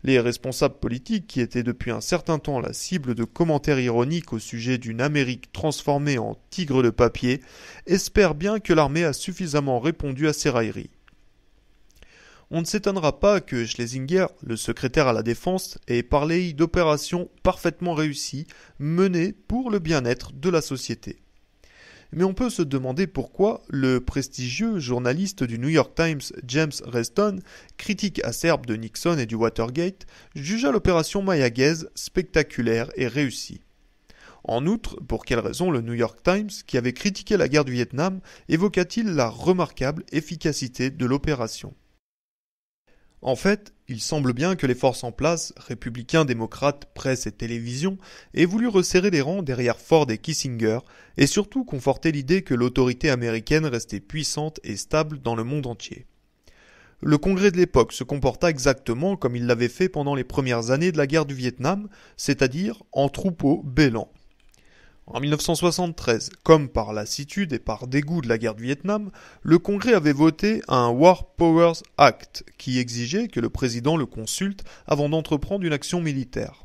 Les responsables politiques, qui étaient depuis un certain temps la cible de commentaires ironiques au sujet d'une Amérique transformée en tigre de papier, espèrent bien que l'armée a suffisamment répondu à ces railleries. On ne s'étonnera pas que Schlesinger, le secrétaire à la défense, ait parlé d'opérations parfaitement réussies, menées pour le bien-être de la société. Mais on peut se demander pourquoi le prestigieux journaliste du New York Times James Reston, critique acerbe de Nixon et du Watergate, jugea l'opération Mayagez spectaculaire et réussie. En outre, pour quelle raison le New York Times, qui avait critiqué la guerre du Vietnam, évoqua-t-il la remarquable efficacité de l'opération? En fait, il semble bien que les forces en place, républicains, démocrates, presse et télévision, aient voulu resserrer les rangs derrière Ford et Kissinger, et surtout conforter l'idée que l'autorité américaine restait puissante et stable dans le monde entier. Le Congrès de l'époque se comporta exactement comme il l'avait fait pendant les premières années de la guerre du Vietnam, c'est-à-dire en troupeau bêlant. En 1973, comme par lassitude et par dégoût de la guerre du Vietnam, le Congrès avait voté un War Powers Act qui exigeait que le président le consulte avant d'entreprendre une action militaire.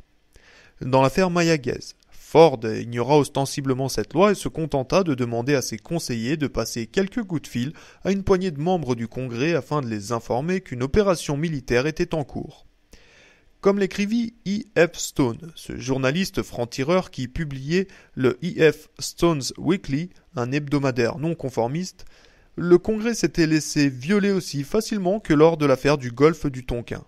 Dans l'affaire Mayagez, Ford ignora ostensiblement cette loi et se contenta de demander à ses conseillers de passer quelques coups de fil à une poignée de membres du Congrès afin de les informer qu'une opération militaire était en cours. Comme l'écrivit E.F. Stone, ce journaliste franc-tireur qui publiait le E.F. Stone's Weekly, un hebdomadaire non conformiste, le Congrès s'était laissé violer aussi facilement que lors de l'affaire du golfe du Tonkin.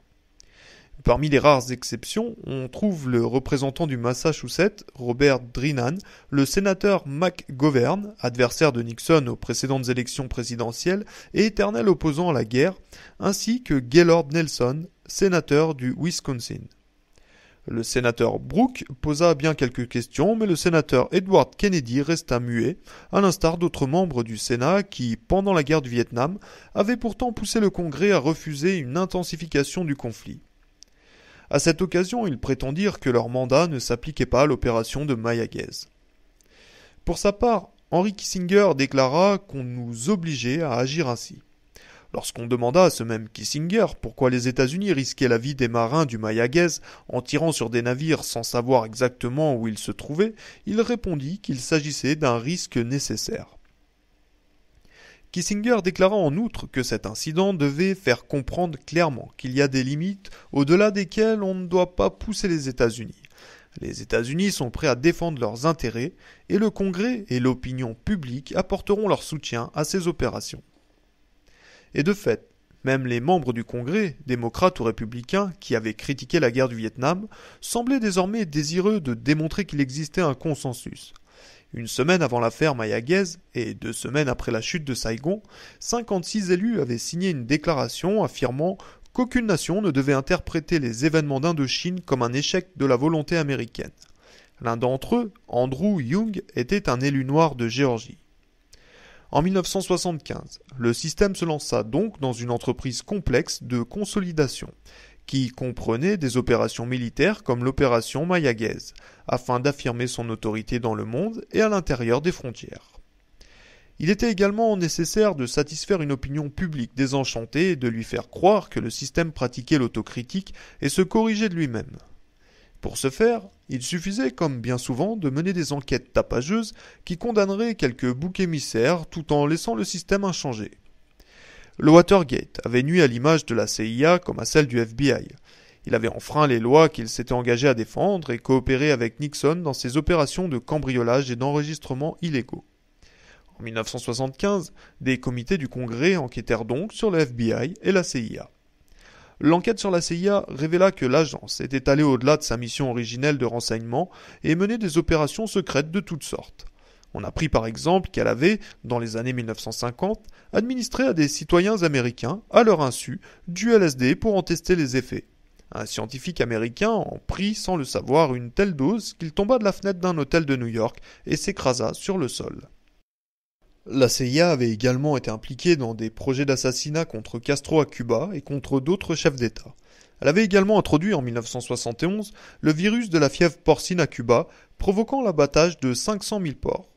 Parmi les rares exceptions, on trouve le représentant du Massachusetts, Robert Drinan, le sénateur McGovern, adversaire de Nixon aux précédentes élections présidentielles et éternel opposant à la guerre, ainsi que Gaylord Nelson, sénateur du Wisconsin. Le sénateur Brooke posa bien quelques questions, mais le sénateur Edward Kennedy resta muet, à l'instar d'autres membres du Sénat qui, pendant la guerre du Vietnam, avaient pourtant poussé le Congrès à refuser une intensification du conflit. À cette occasion, ils prétendirent que leur mandat ne s'appliquait pas à l'opération de Mayagez. Pour sa part, Henry Kissinger déclara qu'on nous obligeait à agir ainsi. Lorsqu'on demanda à ce même Kissinger pourquoi les États-Unis risquaient la vie des marins du Mayagez en tirant sur des navires sans savoir exactement où ils se trouvaient, il répondit qu'il s'agissait d'un risque nécessaire. Kissinger déclara en outre que cet incident devait faire comprendre clairement qu'il y a des limites au-delà desquelles on ne doit pas pousser les États-Unis. Les États-Unis sont prêts à défendre leurs intérêts et le Congrès et l'opinion publique apporteront leur soutien à ces opérations. Et de fait, Même les membres du Congrès, démocrates ou républicains, qui avaient critiqué la guerre du Vietnam, semblaient désormais désireux de démontrer qu'il existait un consensus. Une semaine avant l'affaire Mayaguez et 2 semaines après la chute de Saigon, 56 élus avaient signé une déclaration affirmant qu'aucune nation ne devait interpréter les événements d'Indochine comme un échec de la volonté américaine. L'un d'entre eux, Andrew Young, était un élu noir de Géorgie. En 1975, le système se lança donc dans une entreprise complexe de consolidation, qui comprenait des opérations militaires comme l'opération Mayaguez, afin d'affirmer son autorité dans le monde et à l'intérieur des frontières. Il était également nécessaire de satisfaire une opinion publique désenchantée et de lui faire croire que le système pratiquait l'autocritique et se corrigeait de lui-même. Pour ce faire, il suffisait, comme bien souvent, de mener des enquêtes tapageuses qui condamneraient quelques boucs émissaires tout en laissant le système inchangé. Le Watergate avait nui à l'image de la CIA comme à celle du FBI. Il avait enfreint les lois qu'il s'était engagé à défendre et coopéré avec Nixon dans ses opérations de cambriolage et d'enregistrement illégaux. En 1975, des comités du Congrès enquêtèrent donc sur le FBI et la CIA. L'enquête sur la CIA révéla que l'agence était allée au-delà de sa mission originelle de renseignement et menait des opérations secrètes de toutes sortes. On apprit par exemple qu'elle avait, dans les années 1950, administré à des citoyens américains, à leur insu, du LSD pour en tester les effets. Un scientifique américain en prit sans le savoir une telle dose qu'il tomba de la fenêtre d'un hôtel de New York et s'écrasa sur le sol. La CIA avait également été impliquée dans des projets d'assassinat contre Castro à Cuba et contre d'autres chefs d'État. Elle avait également introduit en 1971 le virus de la fièvre porcine à Cuba, provoquant l'abattage de 500 000 porcs.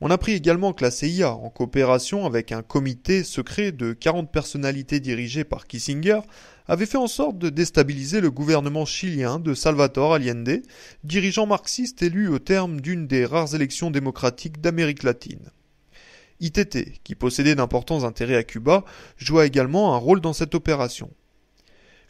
On apprit également que la CIA, en coopération avec un comité secret de 40 personnalités dirigées par Kissinger, avait fait en sorte de déstabiliser le gouvernement chilien de Salvador Allende, dirigeant marxiste élu au terme d'une des rares élections démocratiques d'Amérique latine. ITT, qui possédait d'importants intérêts à Cuba, joua également un rôle dans cette opération.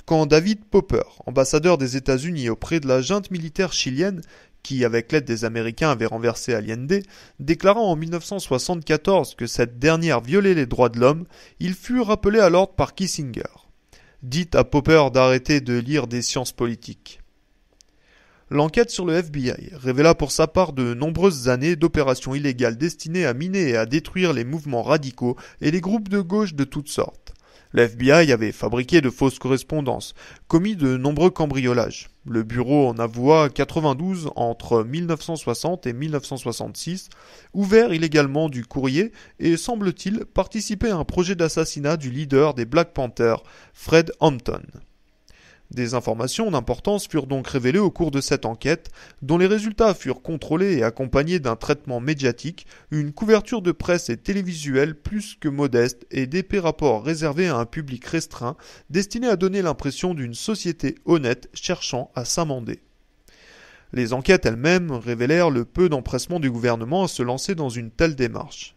Quand David Popper, ambassadeur des États-Unis auprès de la junte militaire chilienne, qui, avec l'aide des Américains, avait renversé Allende, déclara en 1974 que cette dernière violait les droits de l'homme, il fut rappelé à l'ordre par Kissinger. Dites à Popper d'arrêter de lire des sciences politiques. L'enquête sur le FBI révéla pour sa part de nombreuses années d'opérations illégales destinées à miner et à détruire les mouvements radicaux et les groupes de gauche de toutes sortes. Le FBI avait fabriqué de fausses correspondances, commis de nombreux cambriolages. Le bureau en avoua 92 entre 1960 et 1966, ouvert illégalement du courrier et, semble-t-il, participé à un projet d'assassinat du leader des Black Panthers, Fred Hampton. Des informations d'importance furent donc révélées au cours de cette enquête, dont les résultats furent contrôlés et accompagnés d'un traitement médiatique, une couverture de presse et télévisuelle plus que modeste et d'épais rapports réservés à un public restreint, destinés à donner l'impression d'une société honnête cherchant à s'amender. Les enquêtes elles-mêmes révélèrent le peu d'empressement du gouvernement à se lancer dans une telle démarche.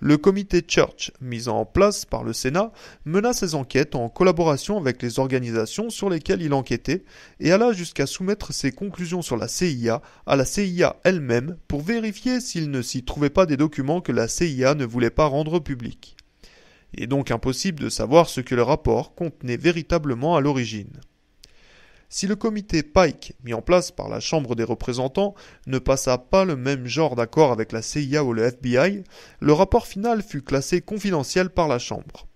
Le comité Church, mis en place par le Sénat, mena ses enquêtes en collaboration avec les organisations sur lesquelles il enquêtait et alla jusqu'à soumettre ses conclusions sur la CIA à la CIA elle-même pour vérifier s'il ne s'y trouvait pas des documents que la CIA ne voulait pas rendre publics. Il est donc impossible de savoir ce que le rapport contenait véritablement à l'origine. Si le comité Pike, mis en place par la Chambre des représentants, ne passa pas le même genre d'accord avec la CIA ou le FBI, le rapport final fut classé confidentiel par la Chambre.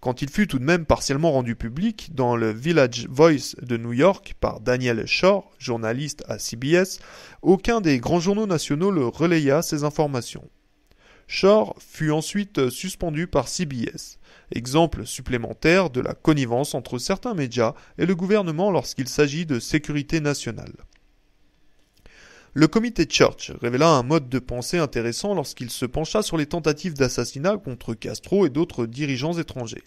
Quand il fut tout de même partiellement rendu public dans le Village Voice de New York par Daniel Schorr, journaliste à CBS, aucun des grands journaux nationaux ne relaya ces informations. Schorr fut ensuite suspendu par CBS. Exemple supplémentaire de la connivence entre certains médias et le gouvernement lorsqu'il s'agit de sécurité nationale. Le comité Church révéla un mode de pensée intéressant lorsqu'il se pencha sur les tentatives d'assassinat contre Castro et d'autres dirigeants étrangers.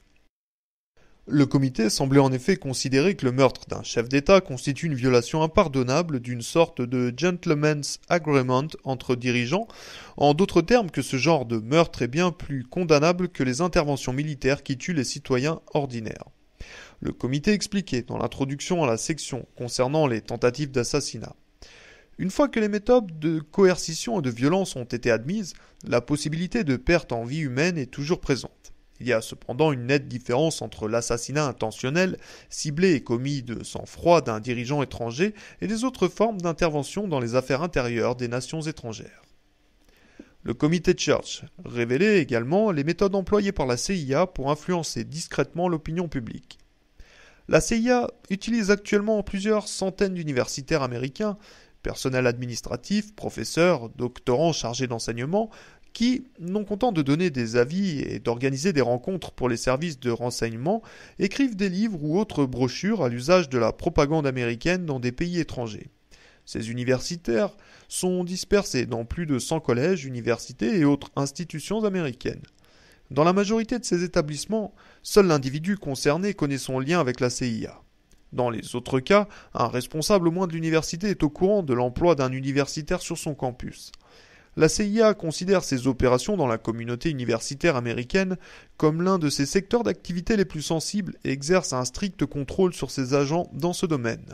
Le comité semblait en effet considérer que le meurtre d'un chef d'État constitue une violation impardonnable d'une sorte de gentleman's agreement entre dirigeants, en d'autres termes que ce genre de meurtre est bien plus condamnable que les interventions militaires qui tuent les citoyens ordinaires. Le comité expliquait dans l'introduction à la section concernant les tentatives d'assassinat. Une fois que les méthodes de coercition et de violence ont été admises, la possibilité de perte en vie humaine est toujours présente. Il y a cependant une nette différence entre l'assassinat intentionnel, ciblé et commis de sang-froid d'un dirigeant étranger et les autres formes d'intervention dans les affaires intérieures des nations étrangères. Le comité Church révélait également les méthodes employées par la CIA pour influencer discrètement l'opinion publique. La CIA utilise actuellement plusieurs centaines d'universitaires américains, personnel administratif, professeurs, doctorants chargés d'enseignement, qui, non contents de donner des avis et d'organiser des rencontres pour les services de renseignement, écrivent des livres ou autres brochures à l'usage de la propagande américaine dans des pays étrangers. Ces universitaires sont dispersés dans plus de 100 collèges, universités et autres institutions américaines. Dans la majorité de ces établissements, seul l'individu concerné connaît son lien avec la CIA. Dans les autres cas, un responsable au moins de l'université est au courant de l'emploi d'un universitaire sur son campus. La CIA considère ces opérations dans la communauté universitaire américaine comme l'un de ses secteurs d'activité les plus sensibles et exerce un strict contrôle sur ses agents dans ce domaine.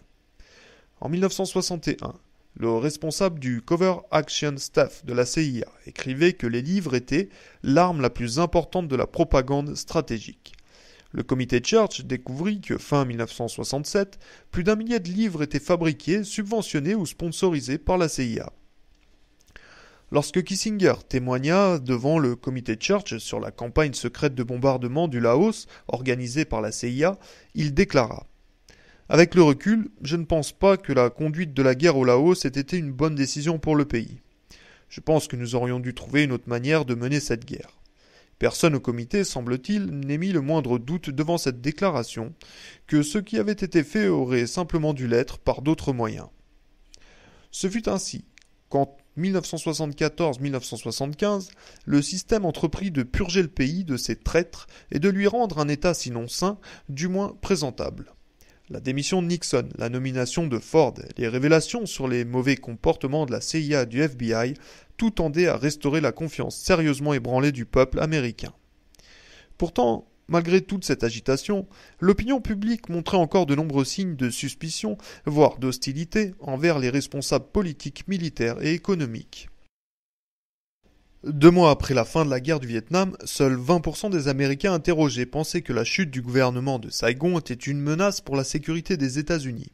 En 1961, le responsable du Covert Action Staff de la CIA écrivait que les livres étaient l'arme la plus importante de la propagande stratégique. Le comité Church découvrit que fin 1967, plus d'1 millier de livres étaient fabriqués, subventionnés ou sponsorisés par la CIA. Lorsque Kissinger témoigna devant le comité Church sur la campagne secrète de bombardement du Laos organisée par la CIA, il déclara « Avec le recul, je ne pense pas que la conduite de la guerre au Laos ait été une bonne décision pour le pays. Je pense que nous aurions dû trouver une autre manière de mener cette guerre. » Personne au comité, semble-t-il, n'émit le moindre doute devant cette déclaration, que ce qui avait été fait aurait simplement dû l'être par d'autres moyens. Ce fut ainsi qu'en 1974-1975, le système entreprit de purger le pays de ses traîtres et de lui rendre un état sinon sain, du moins présentable. La démission de Nixon, la nomination de Ford, les révélations sur les mauvais comportements de la CIA et du FBI, tout tendait à restaurer la confiance sérieusement ébranlée du peuple américain. Pourtant, malgré toute cette agitation, l'opinion publique montrait encore de nombreux signes de suspicion, voire d'hostilité envers les responsables politiques, militaires et économiques. 2 mois après la fin de la guerre du Vietnam, seuls 20% des Américains interrogés pensaient que la chute du gouvernement de Saigon était une menace pour la sécurité des États-Unis.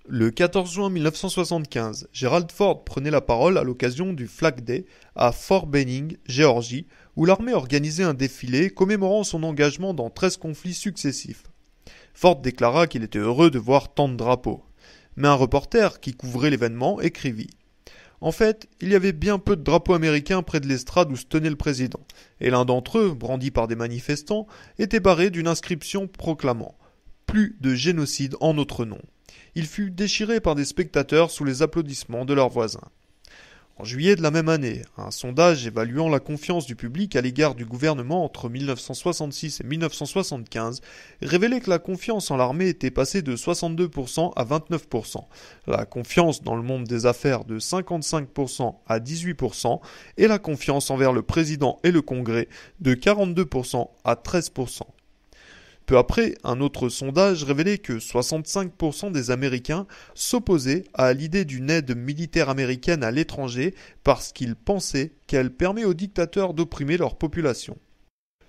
Le 14 juin 1975, Gerald Ford prenait la parole à l'occasion du Flag Day à Fort Benning, Géorgie, où l'armée organisait un défilé commémorant son engagement dans 13 conflits successifs. Ford déclara qu'il était heureux de voir tant de drapeaux. Mais un reporter qui couvrait l'événement écrivit « En fait, il y avait bien peu de drapeaux américains près de l'estrade où se tenait le président, et l'un d'entre eux, brandi par des manifestants, était barré d'une inscription proclamant « Plus de génocide en notre nom ». Il fut déchiré par des spectateurs sous les applaudissements de leurs voisins. En juillet de la même année, un sondage évaluant la confiance du public à l'égard du gouvernement entre 1966 et 1975 révélait que la confiance en l'armée était passée de 62% à 29%, la confiance dans le monde des affaires de 55% à 18% et la confiance envers le président et le Congrès de 42% à 13%. Peu après, un autre sondage révélait que 65% des Américains s'opposaient à l'idée d'une aide militaire américaine à l'étranger parce qu'ils pensaient qu'elle permet aux dictateurs d'opprimer leur population.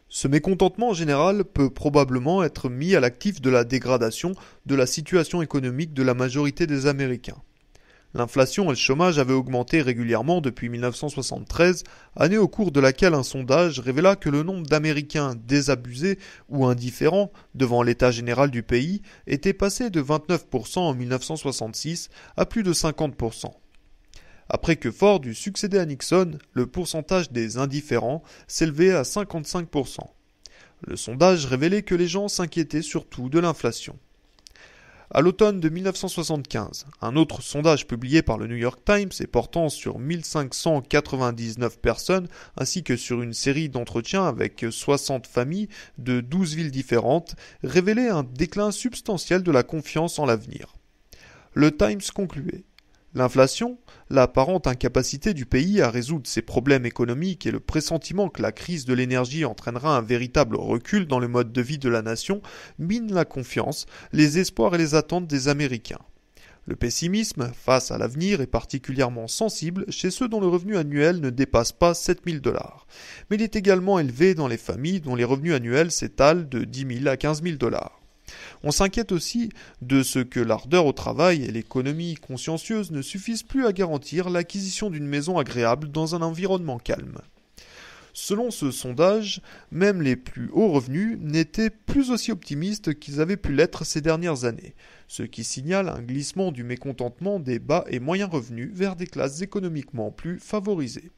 Ce mécontentement général peut probablement être mis à l'actif de la dégradation de la situation économique de la majorité des Américains. L'inflation et le chômage avaient augmenté régulièrement depuis 1973, année au cours de laquelle un sondage révéla que le nombre d'Américains désabusés ou indifférents devant l'état général du pays était passé de 29% en 1966 à plus de 50%. Après que Ford eut succédé à Nixon, le pourcentage des indifférents s'élevait à 55%. Le sondage révélait que les gens s'inquiétaient surtout de l'inflation. À l'automne de 1975, un autre sondage publié par le New York Times et portant sur 1599 personnes ainsi que sur une série d'entretiens avec 60 familles de 12 villes différentes révélait un déclin substantiel de la confiance en l'avenir. Le Times concluait : l'inflation, l'apparente incapacité du pays à résoudre ses problèmes économiques et le pressentiment que la crise de l'énergie entraînera un véritable recul dans le mode de vie de la nation minent la confiance, les espoirs et les attentes des Américains. Le pessimisme face à l'avenir est particulièrement sensible chez ceux dont le revenu annuel ne dépasse pas 7 000 $. Mais il est également élevé dans les familles dont les revenus annuels s'étalent de 10 000 à 15 000 $. On s'inquiète aussi de ce que l'ardeur au travail et l'économie consciencieuse ne suffisent plus à garantir l'acquisition d'une maison agréable dans un environnement calme. Selon ce sondage, même les plus hauts revenus n'étaient plus aussi optimistes qu'ils avaient pu l'être ces dernières années, ce qui signale un glissement du mécontentement des bas et moyens revenus vers des classes économiquement plus favorisées.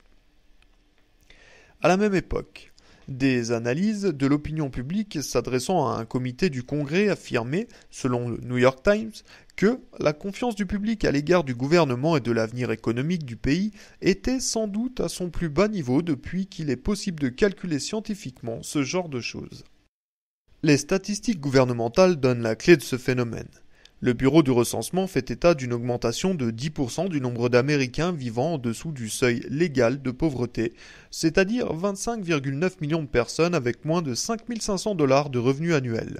À la même époque, des analyses de l'opinion publique s'adressant à un comité du Congrès affirmaient, selon le New York Times, que la confiance du public à l'égard du gouvernement et de l'avenir économique du pays était sans doute à son plus bas niveau depuis qu'il est possible de calculer scientifiquement ce genre de choses. Les statistiques gouvernementales donnent la clé de ce phénomène. Le Bureau du recensement fait état d'une augmentation de 10% du nombre d'Américains vivant en dessous du seuil légal de pauvreté, c'est-à-dire 25,9 millions de personnes avec moins de 5 500 $ de revenus annuels.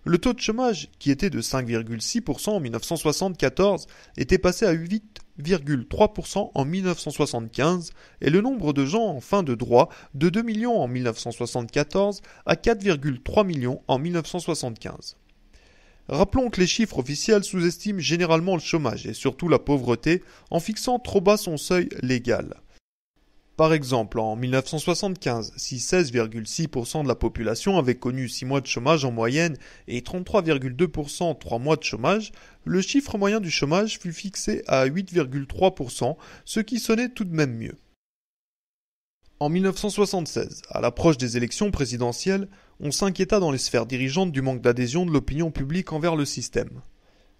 Le taux de chômage, qui était de 5,6% en 1974, était passé à 8,3% en 1975 et le nombre de gens en fin de droit de 2 millions en 1974 à 4,3 millions en 1975. Rappelons que les chiffres officiels sous-estiment généralement le chômage et surtout la pauvreté en fixant trop bas son seuil légal. Par exemple, en 1975, si 16,6% de la population avait connu 6 mois de chômage en moyenne et 33,2% 3 mois de chômage, le chiffre moyen du chômage fut fixé à 8,3%, ce qui sonnait tout de même mieux. En 1976, à l'approche des élections présidentielles, on s'inquiéta dans les sphères dirigeantes du manque d'adhésion de l'opinion publique envers le système.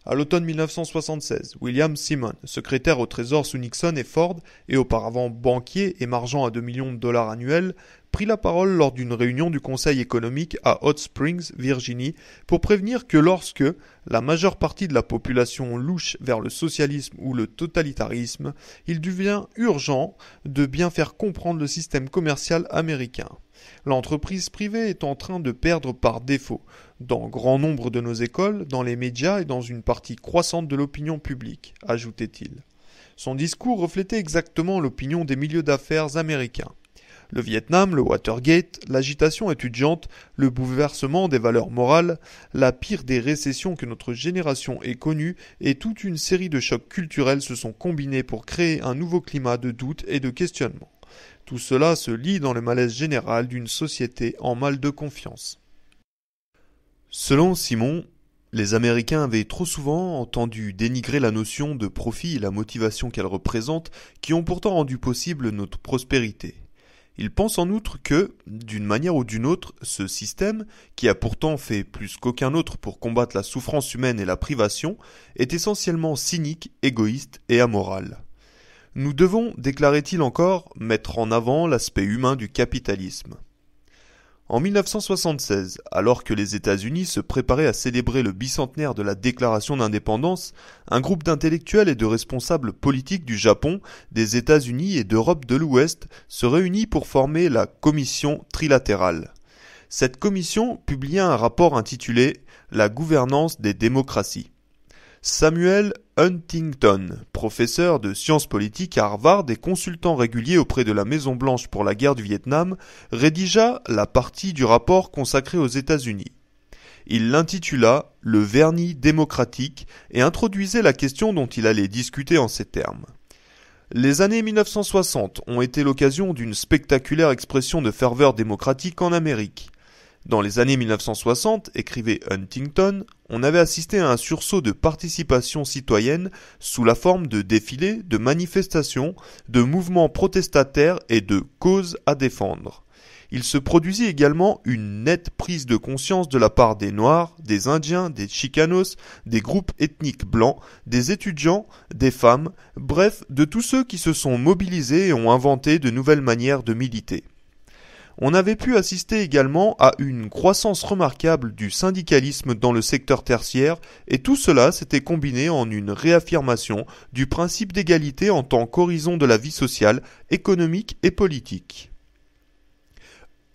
À l'automne 1976, William Simon, secrétaire au Trésor sous Nixon et Ford, et auparavant banquier émargeant à 2 millions de $ annuels, prit la parole lors d'une réunion du Conseil économique à Hot Springs, Virginie, pour prévenir que lorsque la majeure partie de la population louche vers le socialisme ou le totalitarisme, il devient urgent de bien faire comprendre le système commercial américain. L'entreprise privée est en train de perdre par défaut, dans grand nombre de nos écoles, dans les médias et dans une partie croissante de l'opinion publique, ajoutait-il. Son discours reflétait exactement l'opinion des milieux d'affaires américains. Le Vietnam, le Watergate, l'agitation étudiante, le bouleversement des valeurs morales, la pire des récessions que notre génération ait connue et toute une série de chocs culturels se sont combinés pour créer un nouveau climat de doute et de questionnement. Tout cela se lit dans le malaise général d'une société en mal de confiance. Selon Simon, les Américains avaient trop souvent entendu dénigrer la notion de profit et la motivation qu'elle représente, qui ont pourtant rendu possible notre prospérité. Il pense en outre que, d'une manière ou d'une autre, ce système, qui a pourtant fait plus qu'aucun autre pour combattre la souffrance humaine et la privation, est essentiellement cynique, égoïste et amoral. Nous devons, déclarait-il encore, mettre en avant l'aspect humain du capitalisme. En 1976, alors que les États-Unis se préparaient à célébrer le bicentenaire de la déclaration d'indépendance, un groupe d'intellectuels et de responsables politiques du Japon, des États-Unis et d'Europe de l'Ouest se réunit pour former la Commission trilatérale. Cette commission publia un rapport intitulé « La gouvernance des démocraties ». Samuel Huntington, professeur de sciences politiques à Harvard et consultant régulier auprès de la Maison-Blanche pour la guerre du Vietnam, rédigea la partie du rapport consacrée aux États-Unis. Il l'intitula « Le vernis démocratique » et introduisait la question dont il allait discuter en ces termes. Les années 1960 ont été l'occasion d'une spectaculaire expression de ferveur démocratique en Amérique. Dans les années 1960, écrivait Huntington, on avait assisté à un sursaut de participation citoyenne sous la forme de défilés, de manifestations, de mouvements protestataires et de causes à défendre. Il se produisit également une nette prise de conscience de la part des Noirs, des Indiens, des Chicanos, des groupes ethniques blancs, des étudiants, des femmes, bref, de tous ceux qui se sont mobilisés et ont inventé de nouvelles manières de militer. On avait pu assister également à une croissance remarquable du syndicalisme dans le secteur tertiaire et tout cela s'était combiné en une réaffirmation du principe d'égalité en tant qu'horizon de la vie sociale, économique et politique.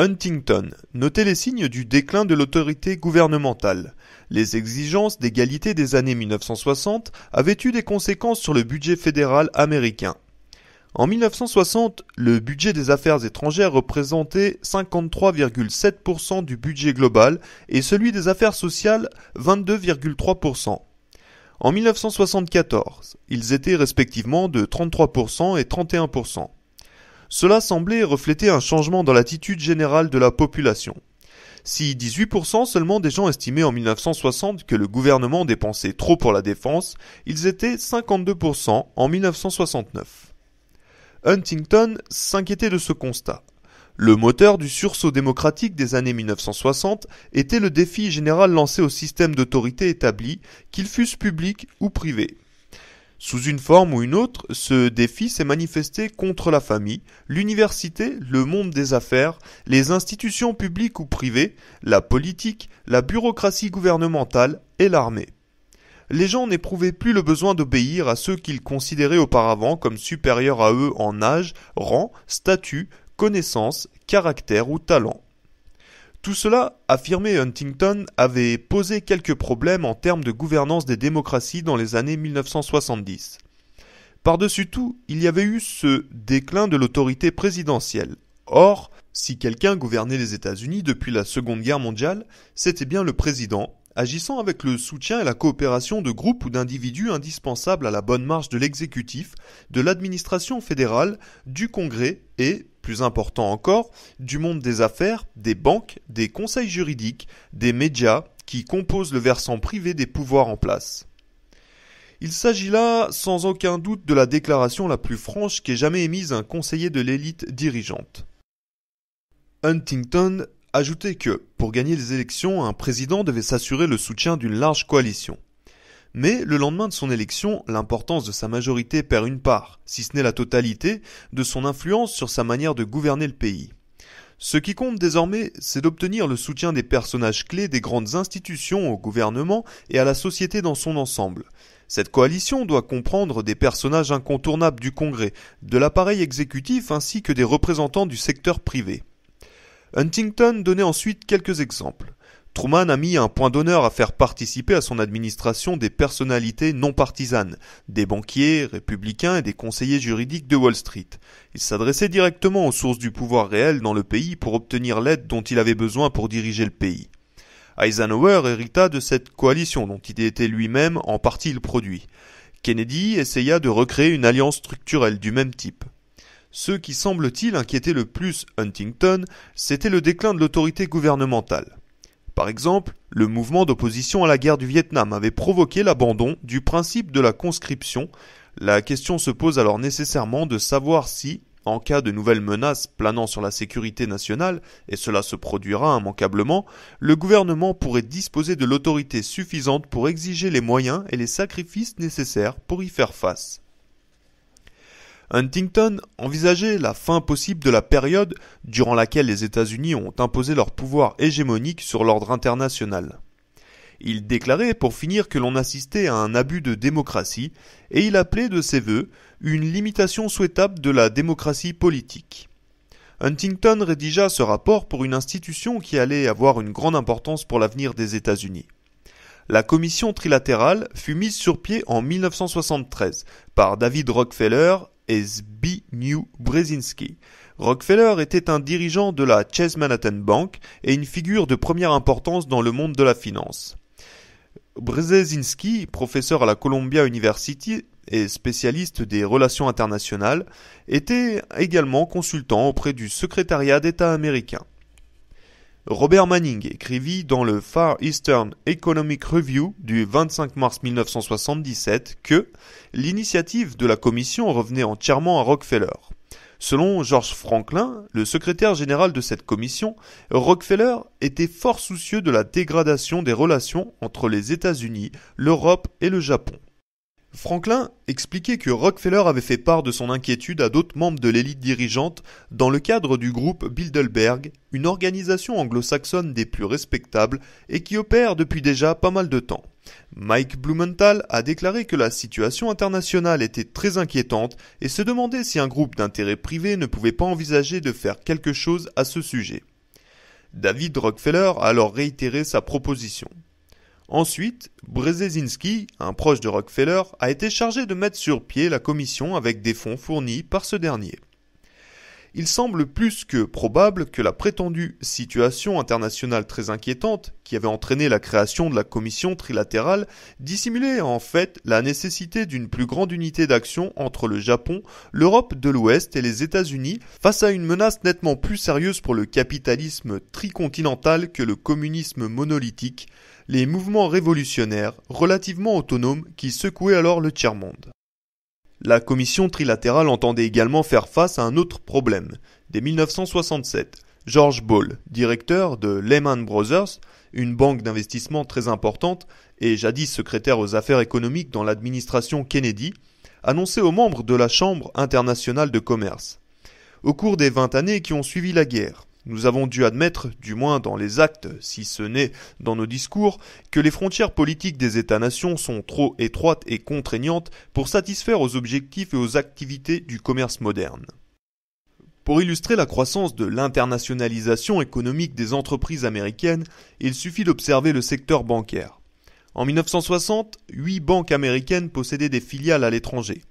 Huntington notait les signes du déclin de l'autorité gouvernementale. Les exigences d'égalité des années 1960 avaient eu des conséquences sur le budget fédéral américain. En 1960, le budget des affaires étrangères représentait 53,7% du budget global et celui des affaires sociales 22,3%. En 1974, ils étaient respectivement de 33% et 31%. Cela semblait refléter un changement dans l'attitude générale de la population. Si 18% seulement des gens estimaient en 1960 que le gouvernement dépensait trop pour la défense, ils étaient 52% en 1969. Huntington s'inquiétait de ce constat. Le moteur du sursaut démocratique des années 1960 était le défi général lancé au système d'autorité établi, qu'ils fussent publics ou privés. Sous une forme ou une autre, ce défi s'est manifesté contre la famille, l'université, le monde des affaires, les institutions publiques ou privées, la politique, la bureaucratie gouvernementale et l'armée. Les gens n'éprouvaient plus le besoin d'obéir à ceux qu'ils considéraient auparavant comme supérieurs à eux en âge, rang, statut, connaissance, caractère ou talent. Tout cela, affirmait Huntington, avait posé quelques problèmes en termes de gouvernance des démocraties dans les années 1970. Par-dessus tout, il y avait eu ce déclin de l'autorité présidentielle. Or, si quelqu'un gouvernait les États-Unis depuis la Seconde Guerre mondiale, c'était bien le président, agissant avec le soutien et la coopération de groupes ou d'individus indispensables à la bonne marche de l'exécutif, de l'administration fédérale, du Congrès et, plus important encore, du monde des affaires, des banques, des conseils juridiques, des médias qui composent le versant privé des pouvoirs en place. Il s'agit là, sans aucun doute, de la déclaration la plus franche qu'ait jamais émise un conseiller de l'élite dirigeante. Huntington ajoutait que, pour gagner les élections, un président devait s'assurer le soutien d'une large coalition. Mais le lendemain de son élection, l'importance de sa majorité perd une part, si ce n'est la totalité, de son influence sur sa manière de gouverner le pays. Ce qui compte désormais, c'est d'obtenir le soutien des personnages clés des grandes institutions au gouvernement et à la société dans son ensemble. Cette coalition doit comprendre des personnages incontournables du Congrès, de l'appareil exécutif ainsi que des représentants du secteur privé. Huntington donnait ensuite quelques exemples. Truman a mis un point d'honneur à faire participer à son administration des personnalités non partisanes, des banquiers, républicains et des conseillers juridiques de Wall Street. Il s'adressait directement aux sources du pouvoir réel dans le pays pour obtenir l'aide dont il avait besoin pour diriger le pays. Eisenhower hérita de cette coalition dont il était lui-même en partie le produit. Kennedy essaya de recréer une alliance structurelle du même type. Ce qui semble-t-il inquiétait le plus Huntington, c'était le déclin de l'autorité gouvernementale. Par exemple, le mouvement d'opposition à la guerre du Vietnam avait provoqué l'abandon du principe de la conscription. La question se pose alors nécessairement de savoir si, en cas de nouvelles menaces planant sur la sécurité nationale, et cela se produira immanquablement, le gouvernement pourrait disposer de l'autorité suffisante pour exiger les moyens et les sacrifices nécessaires pour y faire face. Huntington envisageait la fin possible de la période durant laquelle les États-Unis ont imposé leur pouvoir hégémonique sur l'ordre international. Il déclarait pour finir que l'on assistait à un abus de démocratie et il appelait de ses vœux une limitation souhaitable de la démocratie politique. Huntington rédigea ce rapport pour une institution qui allait avoir une grande importance pour l'avenir des États-Unis. La commission trilatérale fut mise sur pied en 1973 par David Rockefeller et Zbigniew Brzezinski. Rockefeller était un dirigeant de la Chase Manhattan Bank et une figure de première importance dans le monde de la finance. Brzezinski, professeur à la Columbia University et spécialiste des relations internationales, était également consultant auprès du secrétariat d'État américain. Robert Manning écrivit dans le Far Eastern Economic Review du 25 mars 1977 que l'initiative de la commission revenait entièrement à Rockefeller. Selon George Franklin, le secrétaire général de cette commission, Rockefeller était fort soucieux de la dégradation des relations entre les États-Unis, l'Europe et le Japon. Franklin expliquait que Rockefeller avait fait part de son inquiétude à d'autres membres de l'élite dirigeante dans le cadre du groupe Bilderberg, une organisation anglo-saxonne des plus respectables et qui opère depuis déjà pas mal de temps. Mike Blumenthal a déclaré que la situation internationale était très inquiétante et se demandait si un groupe d'intérêts privés ne pouvait pas envisager de faire quelque chose à ce sujet. David Rockefeller a alors réitéré sa proposition. Ensuite, Brzezinski, un proche de Rockefeller, a été chargé de mettre sur pied la commission avec des fonds fournis par ce dernier. Il semble plus que probable que la prétendue situation internationale très inquiétante, qui avait entraîné la création de la commission trilatérale, dissimulait en fait la nécessité d'une plus grande unité d'action entre le Japon, l'Europe de l'Ouest et les États-Unis face à une menace nettement plus sérieuse pour le capitalisme tricontinental que le communisme monolithique, les mouvements révolutionnaires relativement autonomes qui secouaient alors le tiers-monde. La commission trilatérale entendait également faire face à un autre problème. Dès 1967, George Ball, directeur de Lehman Brothers, une banque d'investissement très importante et jadis secrétaire aux affaires économiques dans l'administration Kennedy, annonçait aux membres de la Chambre internationale de commerce. Au cours des 20 années qui ont suivi la guerre, nous avons dû admettre, du moins dans les actes, si ce n'est dans nos discours, que les frontières politiques des États-nations sont trop étroites et contraignantes pour satisfaire aux objectifs et aux activités du commerce moderne. Pour illustrer la croissance de l'internationalisation économique des entreprises américaines, il suffit d'observer le secteur bancaire. En 1960, 8 banques américaines possédaient des filiales à l'étranger.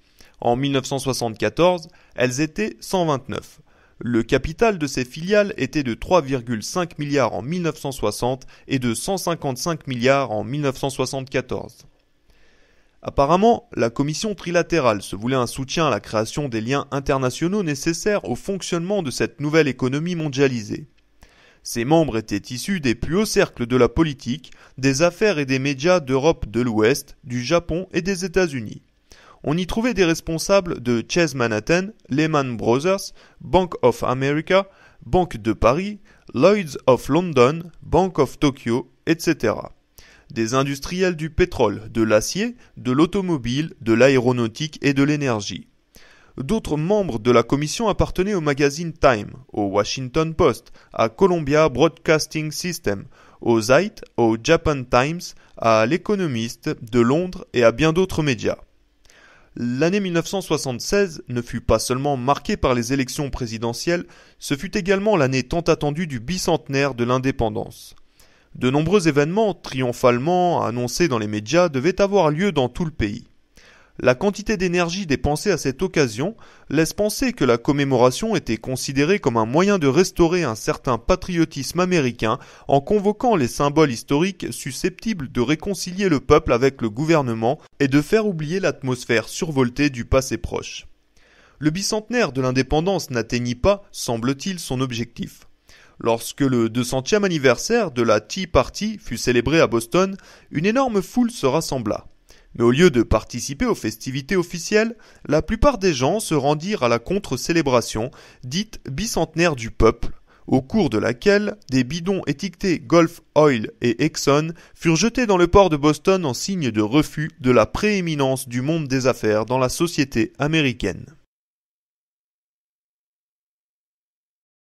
En 1974, elles étaient 129. Le capital de ces filiales était de 3,5 milliards en 1960 et de 155 milliards en 1974. Apparemment, la commission trilatérale se voulait un soutien à la création des liens internationaux nécessaires au fonctionnement de cette nouvelle économie mondialisée. Ses membres étaient issus des plus hauts cercles de la politique, des affaires et des médias d'Europe de l'Ouest, du Japon et des États-Unis. On y trouvait des responsables de Chase Manhattan, Lehman Brothers, Bank of America, Banque de Paris, Lloyds of London, Bank of Tokyo, etc. Des industriels du pétrole, de l'acier, de l'automobile, de l'aéronautique et de l'énergie. D'autres membres de la commission appartenaient au magazine Time, au Washington Post, à Columbia Broadcasting System, au Zeit, au Japan Times, à l'Economist de Londres et à bien d'autres médias. L'année 1976 ne fut pas seulement marquée par les élections présidentielles, ce fut également l'année tant attendue du bicentenaire de l'indépendance. De nombreux événements triomphalement annoncés dans les médias devaient avoir lieu dans tout le pays. La quantité d'énergie dépensée à cette occasion laisse penser que la commémoration était considérée comme un moyen de restaurer un certain patriotisme américain en convoquant les symboles historiques susceptibles de réconcilier le peuple avec le gouvernement et de faire oublier l'atmosphère survoltée du passé proche. Le bicentenaire de l'indépendance n'atteignit pas, semble-t-il, son objectif. Lorsque le 200e anniversaire de la Tea Party fut célébré à Boston, une énorme foule se rassembla. Mais au lieu de participer aux festivités officielles, la plupart des gens se rendirent à la contre-célébration, dite bicentenaire du peuple, au cours de laquelle des bidons étiquetés Gulf Oil et Exxon furent jetés dans le port de Boston en signe de refus de la prééminence du monde des affaires dans la société américaine.